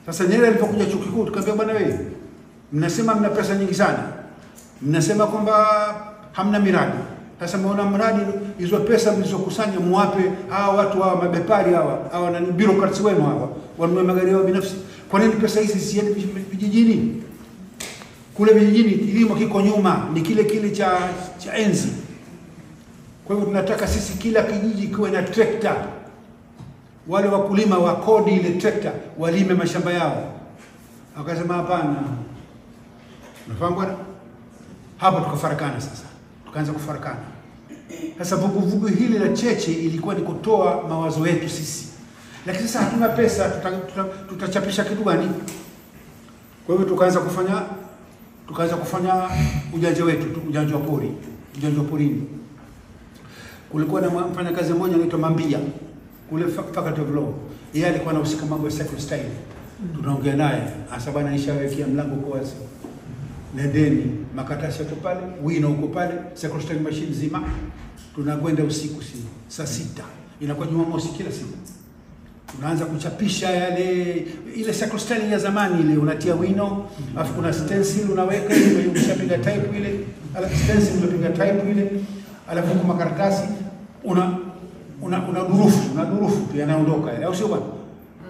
Sasa Nyerere alipokuja chuo kikuu tukamwambia, bwana wewe, mnasema mna pesa nyingi sana, mnasema kwamba hamna miradi. Sasa mmeona mradi, hizo pesa mlizokusanya muwape hawa watu hawa mabepari hawa na bureaucrats wenu hawa wanunue magari yao binafsi. Kwa nini pesa hizi siende vijijini? Kule vijijini kilimo kiko nyuma, ni kile cha enzi. Kwa hivyo tunataka sisi kila kijiji kiwe na trekta. Wale wakulima wa kodi ile trekta walime mashamba yao. Akasema hapana. Unafahamu bwana? Hapo tukafarakana sasa. Tukaanza kufarakana. Sasa vuguvugu hili la cheche ilikuwa ni kutoa mawazo yetu sisi. Lakini sasa hatuna pesa, tutachapisha kitu gani? Kwa hivyo tukaanza kufanya ujanja wetu, ujanja wa porini. Kulikuwa na mfanyakazi mmoja anaitwa Mambia kule Faculty of Law. Yeye alikuwa anahusika mambo ya secretary style. Tunaongea naye, hasa bwana nishawekea mlango kwa wazi. Nendeni, makaratasi yako pale, wino uko pale, secretary style machine zima. Tunakwenda usiku saa 6. Inakuwa Jumamosi kila siku. Tunaanza kuchapisha ile secretary style ya zamani ile, unatia wino, alafu kuna stencil unaweka ile, ukishapiga type ile, alafu stencil unapiga type ile, alafu kwa makaratasi una durufu yanaondoka ile, au sio bwana?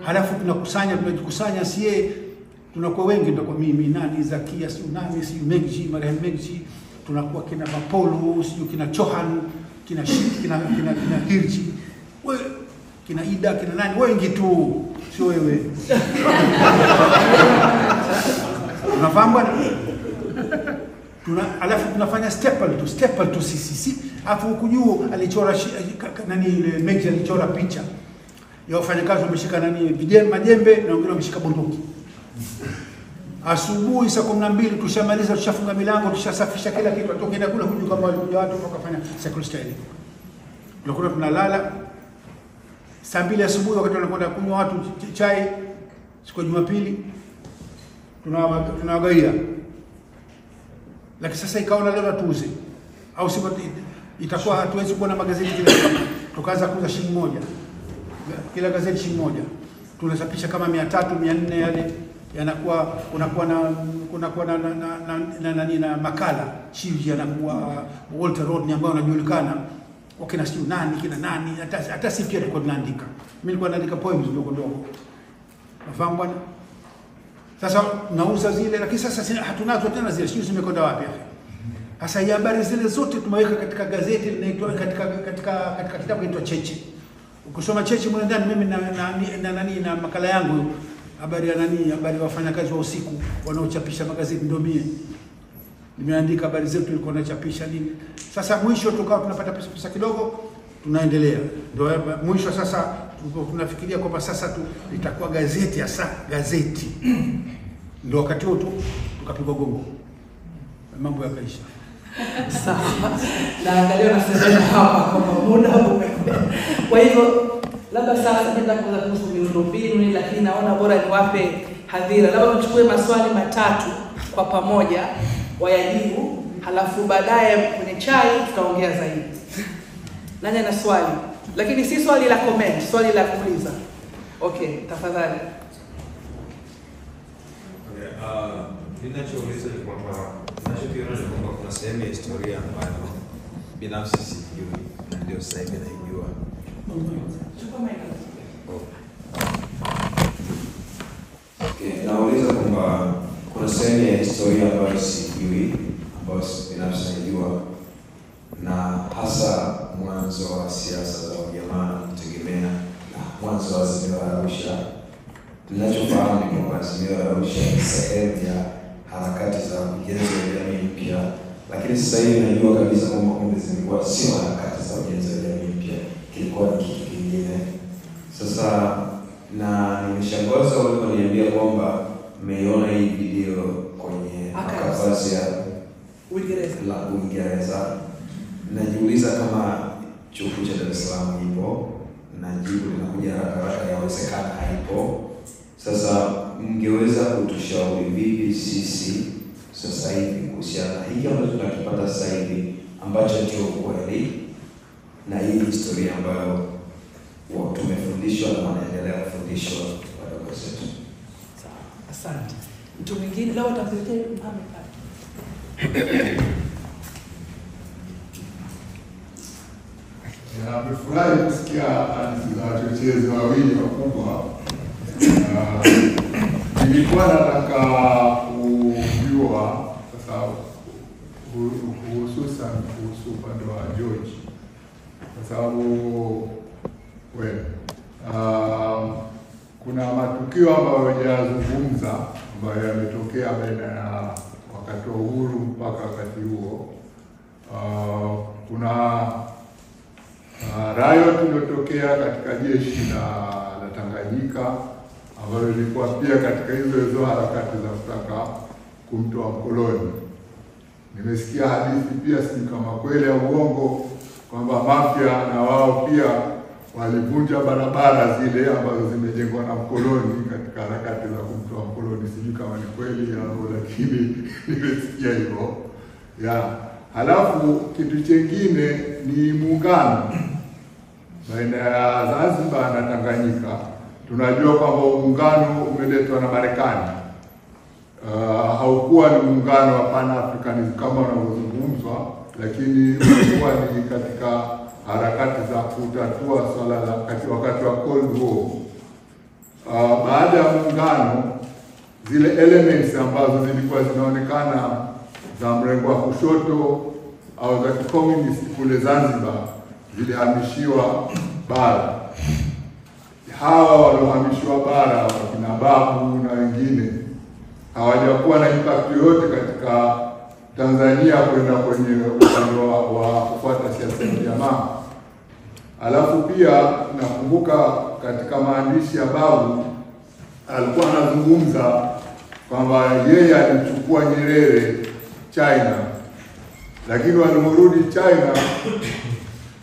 Halafu tunajikusanya sie, tunakuwa wengi, tutakuwa mimi nani Zakia sio nani sio Megji marehemu Megji, tunakuwa kina Mapolo sio kina Chohan kina Hirji wewe kina Ida kina nani, wengi tu, sio wewe. Unafahamu bwana? Alafu tunafanya staple tu sisi. Alafu huku juu alichora nani ile Megji alichora picha ya wafanyakazi wameshika majembe na wengine wameshika bunduki. Asubuhi saa 12 tushamaliza, tushafunga milango, tushasafisha kila kitu, tukaenda kule kuju kama walikuja watu wakafanya secretary style. Tulikuwa tunalala saa 2 asubuhi, wakati wanakwenda kunywa watu chai siku ya Jumapili tunawagaia. Lakini sasa ikaona leo tuuze au sio, itakuwa hatuwezi kuona magazeti kila siku. Tukaanza kuuza shilingi 1. Kila gazeti shilingi 1. Tunasapisha kama 300 400 yale yanakuwa kunakuwa na makala chivi yanakuwa Walter Rodney ambao anajulikana wakina sio nani kina nani, hata si pia tulikuwa tunaandika. Mimi nilikuwa naandika poems ndogo. Nafahamu bwana? Sasa nauza zile, lakini sasa hatunazo tena zile, sio zimekwenda wapi hapa. Sasa habari zile zote tumeweka katika gazeti linaitwa katika kitabu kinaitwa Cheche. Ukisoma Cheche mwana ndani mimi na makala yangu habari ya wafanyakazi wa usiku wanaochapisha magazeti ndio mimi. Nimeandika habari zetu tulikuwa tunachapisha nini. Sasa mwisho tukawa tunapata pesa kidogo, tunaendelea. Ndio mwisho sasa tunafikiria kwamba sasa itakuwa gazeti gazeti. Ndio wakati huo tukapigwa gongo. Mambo yakaisha. Sawa. Na angalia unasema hapa kwamba muda umekwenda. Kwa hivyo labda sasa nenda kuhusu miundombinu, lakini naona bora niwape hadhira. Labda tuchukue maswali 3 kwa pamoja wayajibu, halafu baadaye kwenye chai tutaongea zaidi. Nani ana swali? Lakini si swali la comment, swali la kuuliza. Okay, tafadhali. Ninachouliza ni kwamba kuna sehemu ya historia ambayo binafsi sijui na ndio sasa hivi naijua. Okay, nauliza kwamba kuna sehemu ya historia ambayo sijui, ambayo binafsi naijua, na hasa mwanzo wa siasa za ujamaa kutegemea mwanzo wa Azimio la Arusha ninachofahamu ni kwamba Azimio la Arusha ni sehemu ya harakati za ujenzi wa jamii mpya, lakini sasa hivi najua kabisa kwamba kumbe zilikuwa sio harakati za ujenzi wa jamii mpya, kilikuwa ni kitu kingine. Sasa na nimeshangazwa waliponiambia kwamba mmeiona hii video kwenye makavazi ya Uingereza. Najiuliza kama chuo kikuu cha Dar es Salaam ipo, na jibu linakuja haraka yawezekana haipo. Sasa mngeweza kutushauri vipi sisi sasa hivi kuhusiana na hiki ambacho tunakipata sasa hivi ambacho ndio kweli na hii historia ambayo tumefundishwa na wanaendelea kufundishwa wadogo zetu? Sawa, asante. Mtu mwingine leo utakuletea Mohamed hapa. Nimefurahi kusikia hadithi za wachochezi wawili wakubwa. Nilikuwa nataka kujua sasa hususan kuhusu upande wa George, kwa sababu kuna matukio ambayo hajazungumza ambayo yametokea baina ya wakati wa uhuru mpaka wakati huo. Kuna riot iliyotokea katika jeshi la Tanganyika ambayo ilikuwa pia katika hizo harakati za kutaka kumtoa mkoloni. Nimesikia hadithi pia, si kama kweli au uongo, kwamba Mafia na wao pia walivunja barabara zile ambazo zimejengwa na mkoloni katika harakati za kumtoa mkoloni. Sijui kama ni kweli au, lakini nimesikia hivyo. Halafu kitu kingine ni muungano baina ya Zanzibar na Tanganyika. Tunajua kwamba muungano umeletwa na Marekani. Haukuwa ni muungano wa Pan-Africanism kama unavyozungumzwa, lakini ulikuwa ni katika harakati za kutatua swala la wakati wa Cold War. Baada ya muungano, zile elements ambazo zilikuwa zinaonekana za mrengo wa kushoto au za kikomunisti kule Zanzibar zilihamishiwa bara. Hawa waliohamishwa bara, wakina Babu na wengine, hawajakuwa na impact yoyote katika Tanzania kwenda kwenye upande wa kufuata siasa ya jamaa. Alafu pia nakumbuka katika maandishi ya Babu alikuwa anazungumza kwamba yeye alichukua Nyerere China, lakini waliporudi China,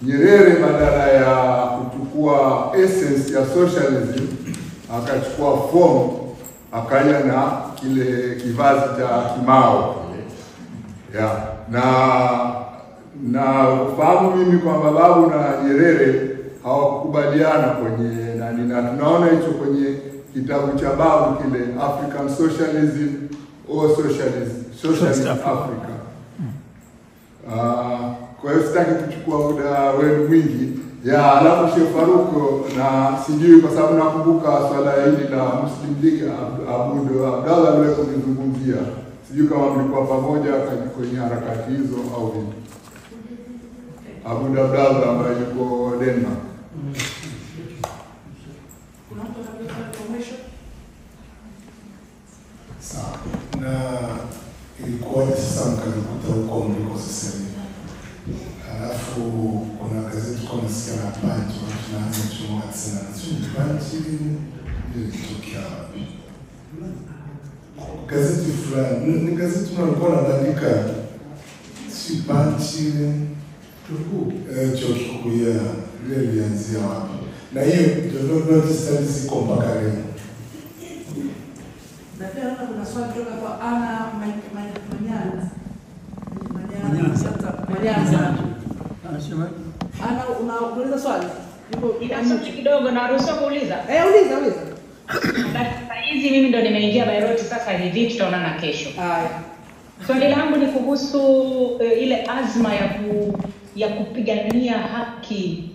Nyerere badala ya kuchukua essence ya socialism akachukua form, akaja na kile kivazi cha Kimao. Na fahamu mimi kwamba Babu na Nyerere hawakubaliana kwenye nani, na tunaona hicho kwenye kitabu cha Babu kile African Socialism or Socialist Africa. Kwa hiyo sitaki kuchukua muda wenu mwingi. Alafu Sheikh Faruko, na sijui kwa sababu nakumbuka swala hili la Muslim League Abu Abdallah yule kulizungumzia. Sijui kama mlikuwa pamoja kwenye harakati hizo au vipi. Abu Abdallah ambaye yuko Denmark. Kuna mtu anataka kuonyesha? Sawa. Na ilikuwa sasa mkalikuta huko mliko sasa hivi. Alafu kuna gazeti kwa nasikia na Punch, tunaanza kuchukua tena Punch ndio kitokea. Gazeti fulani, ni gazeti tunalikuwa tunaandika si Punch chuo kikuu ya ile ilianzia wapi. Na hiyo ndio studies iko mpaka leo. Na pia kuna swali kutoka kwa Ana Manyana. Ana, unauliza swali? Ina swali kidogo na ruhusa kuuliza? Uliza. Sasa hizi mimi ndo nimeingia Bayreuth sasa hivi, tutaonana kesho. Haya. Swali langu ni kuhusu ile azma ya kupigania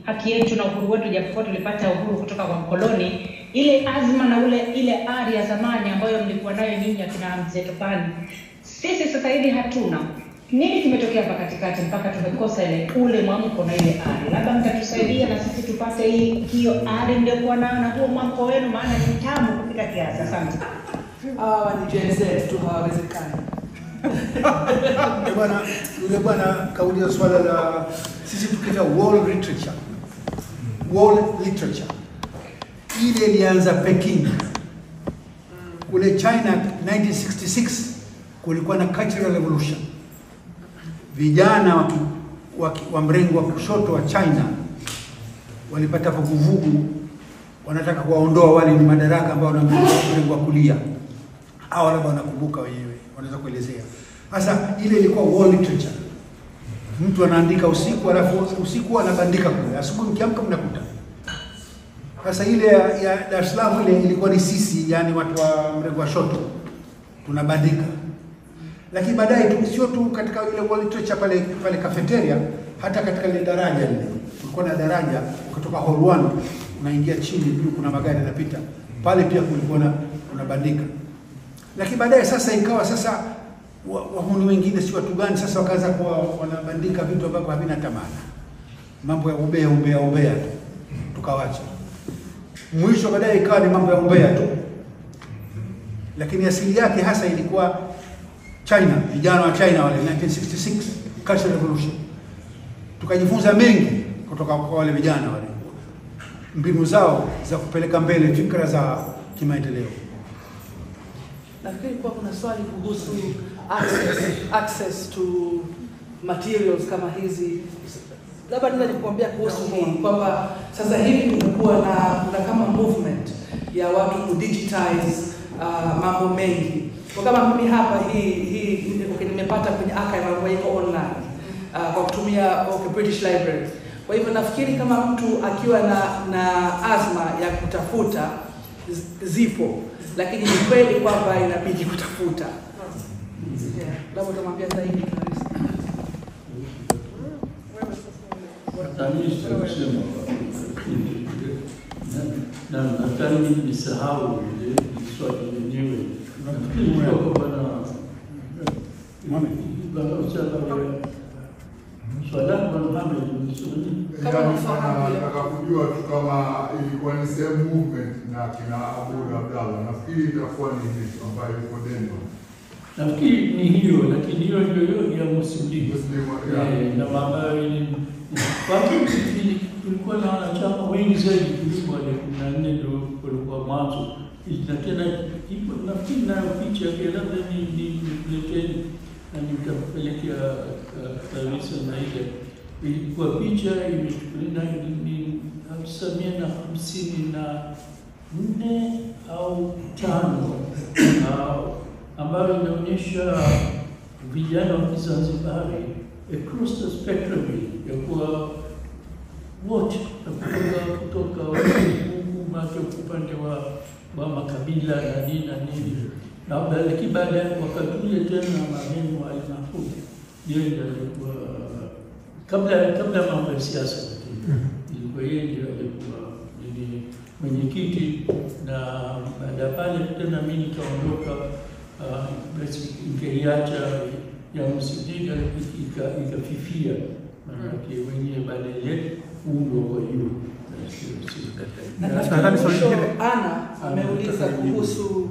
haki yetu na uhuru wetu, japokuwa tulipata uhuru kutoka kwa mkoloni. Ile azma na ile ari ya zamani ambayo mlikuwa nayo nyinyi akina mzee Topani, sisi sasa hivi hatuna. nini kimetokea hapa katikati mpaka tumekosa ule mwamko na ile ari? Labda mtatusaidia na sisi tupate hiyo ari ndio kuwa na huo mwamko wenu, maana ni tamu kupita kiasi. Asante. Ni Gen Z tu hawawezekani. Bwana kauliza swala la sisi tukiita world literature. World literature. Ile ilianza Peking. Kule China 1966 kulikuwa na cultural revolution. Vijana wa mrengo wa kushoto wa China walipata vuguvugu, wanataka kuwaondoa wale ni madaraka ambao wana mrengo wa kulia. Hao labda wanakumbuka wenyewe, wanaweza kuelezea. Sasa ile ilikuwa world literature. Mtu anaandika usiku, alafu usiku anabandika kule. Asubuhi mkiamka mnakuta. Sasa ile ya Dar es Salaam ile ilikuwa ni sisi, yani watu wa mrengo wa shoto tunabandika. Lakini baadaye sio tu katika ile world literature pale cafeteria, hata katika ile daraja ile. Kulikuwa na daraja kutoka hall 1 unaingia chini, juu kuna magari yanapita. Pale pia kulikuwa na unabandika. Lakini baadaye sasa ikawa sasa wahuni wengine si watu gani sasa wakaanza kwa wanabandika vitu ambavyo havina tamana. Mambo ya umbea tu. Tukawacha. Mwisho baadaye ikawa ni mambo ya umbea tu. Lakini asili yake hasa ilikuwa China, vijana wa China wale 1966 Cultural Revolution. Tukajifunza mengi kutoka kwa wale vijana wale. Mbinu zao za kupeleka mbele fikra za kimaendeleo. Nafikiri kwa kuna swali kuhusu access to materials kama hizi. Labda naweza nikuambia kuhusu hii kwamba sasa hivi kumekuwa na kama movement ya watu kudigitize mambo mengi. Kwa kama mimi hapa hii nimepata kwenye archive ambayo iko online kwa kutumia British Library. Kwa hivyo nafikiri kama mtu akiwa na azma ya kutafuta zipo, lakini ni kweli kwamba inabidi kutafuta. Labda utamwambia zaidi kabisa. Nataka nisahau ile swali lenyewe. Nafikiri kwa bwana nataka kujua tu kama ilikuwa ni same movement na kina Abu Abdallah. Nafikiri itakuwa ni hiyo ambayo iko Denver. Nafikiri ni hiyo, lakini hiyo ndio ya Muslim. Na ambayo kulikuwa na wanachama wengi zaidi kuliko wale 14 ndio walikuwa mwanzo. Na tena nafikiri nayo picha yake labda nileteni na nitakupelekea taarifa na ile ilikuwa picha imechukuliwa ni 1954 au 5 ambayo inaonyesha vijana wa Kizanzibari across the spectrum ya kuwa wote kutoka upande wa makabila na nini. Na baada ya wakati ule tena marehemu Al-Mahfoudh yeye ndiye alikuwa kabla mambo ya siasa, ilikuwa yeye ndiye alikuwa mwenyekiti, na baada ya pale tena mimi nikaondoka, basi nikaiacha ya Msumbiji ikafifia, maana wenyewe baadaye undo kwa hiyo. Ana ameuliza kuhusu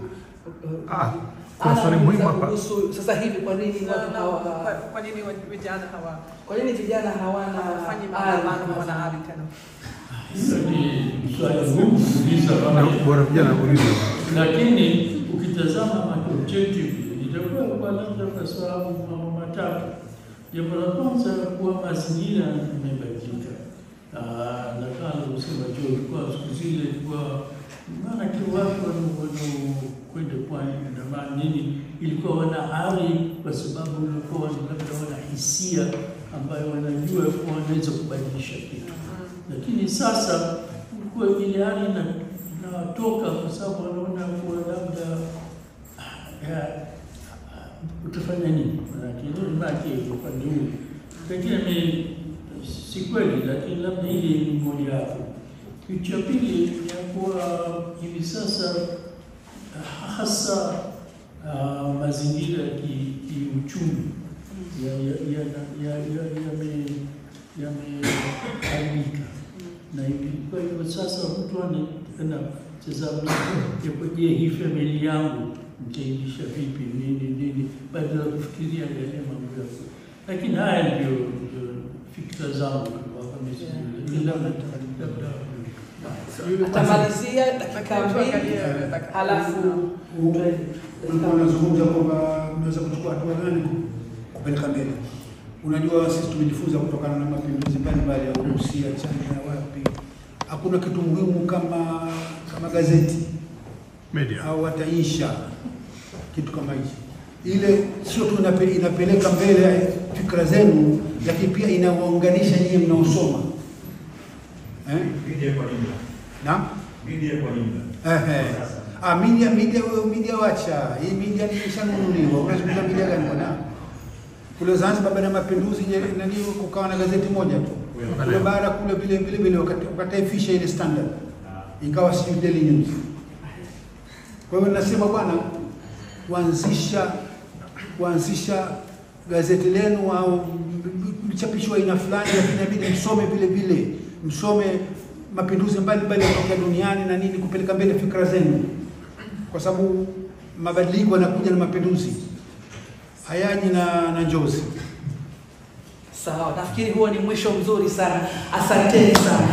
kuna swali muhimu hapa. Sasa hivi kwa nini vijana hawana ari tena? Bora vijana kuuliza. Lakini ukitazama objective itakuwa kwa labda kwa sababu mambo matatu. Jambo la kwanza kuwa mazingira yamebadilika. Na kama usema kwa siku zile kwa maana kwa watu kwenda pwani na nini ilikuwa wana ari, kwa sababu walikuwa wana hisia ambayo wanajua kwa wanaweza kubadilisha kitu. Lakini sasa kwa ile ari inatoka kwa sababu wanaona kwa labda utafanya nini, maana upande huu pengine si kweli, lakini labda ile ni moja hapo. Kitu cha pili ni kuwa hivi sasa hasa mazingira ya kiuchumi yameharibika. Na hivi kwa hivyo sasa mtu anatazama je, hii familia yangu mtailisha vipi nini badala ya kufikiria yale mambo yako. Lakini haya ndio fikra zangu kwa Atamalizia dakika 2 halafu unazungumza kwamba unaweza kuchukua hatua gani kupeleka mbele. Unajua sisi tumejifunza kutokana na mapinduzi mbalimbali ya Urusi, China na wapi. Hakuna kitu muhimu kama gazeti media au wataisha kitu kama hichi. Ile sio tu inapeleka mbele fikra zenu, lakini pia inawaunganisha nyinyi mnaosoma. Media kwa nini? Naam? Media kwa nini? Media wacha. Hii media ni ishanunuliwa. Unazungumza media gani bwana? Kule Zanzibar baada ya mapinduzi nani kukawa na gazeti moja tu. Kule bara kule vile wakataifisha ile Standard. Ikawa si Daily News. Kwa hiyo nasema bwana, kuanzisha gazeti lenu au mchapishwa aina fulani, lakini inabidi msome vile msome mapinduzi mbalimbali ya duniani na nini, kupeleka mbele fikra zenu, kwa sababu mabadiliko yanakuja na mapinduzi, hayaji na njozi. Sawa, nafikiri huo ni mwisho mzuri sana. Asanteni sana.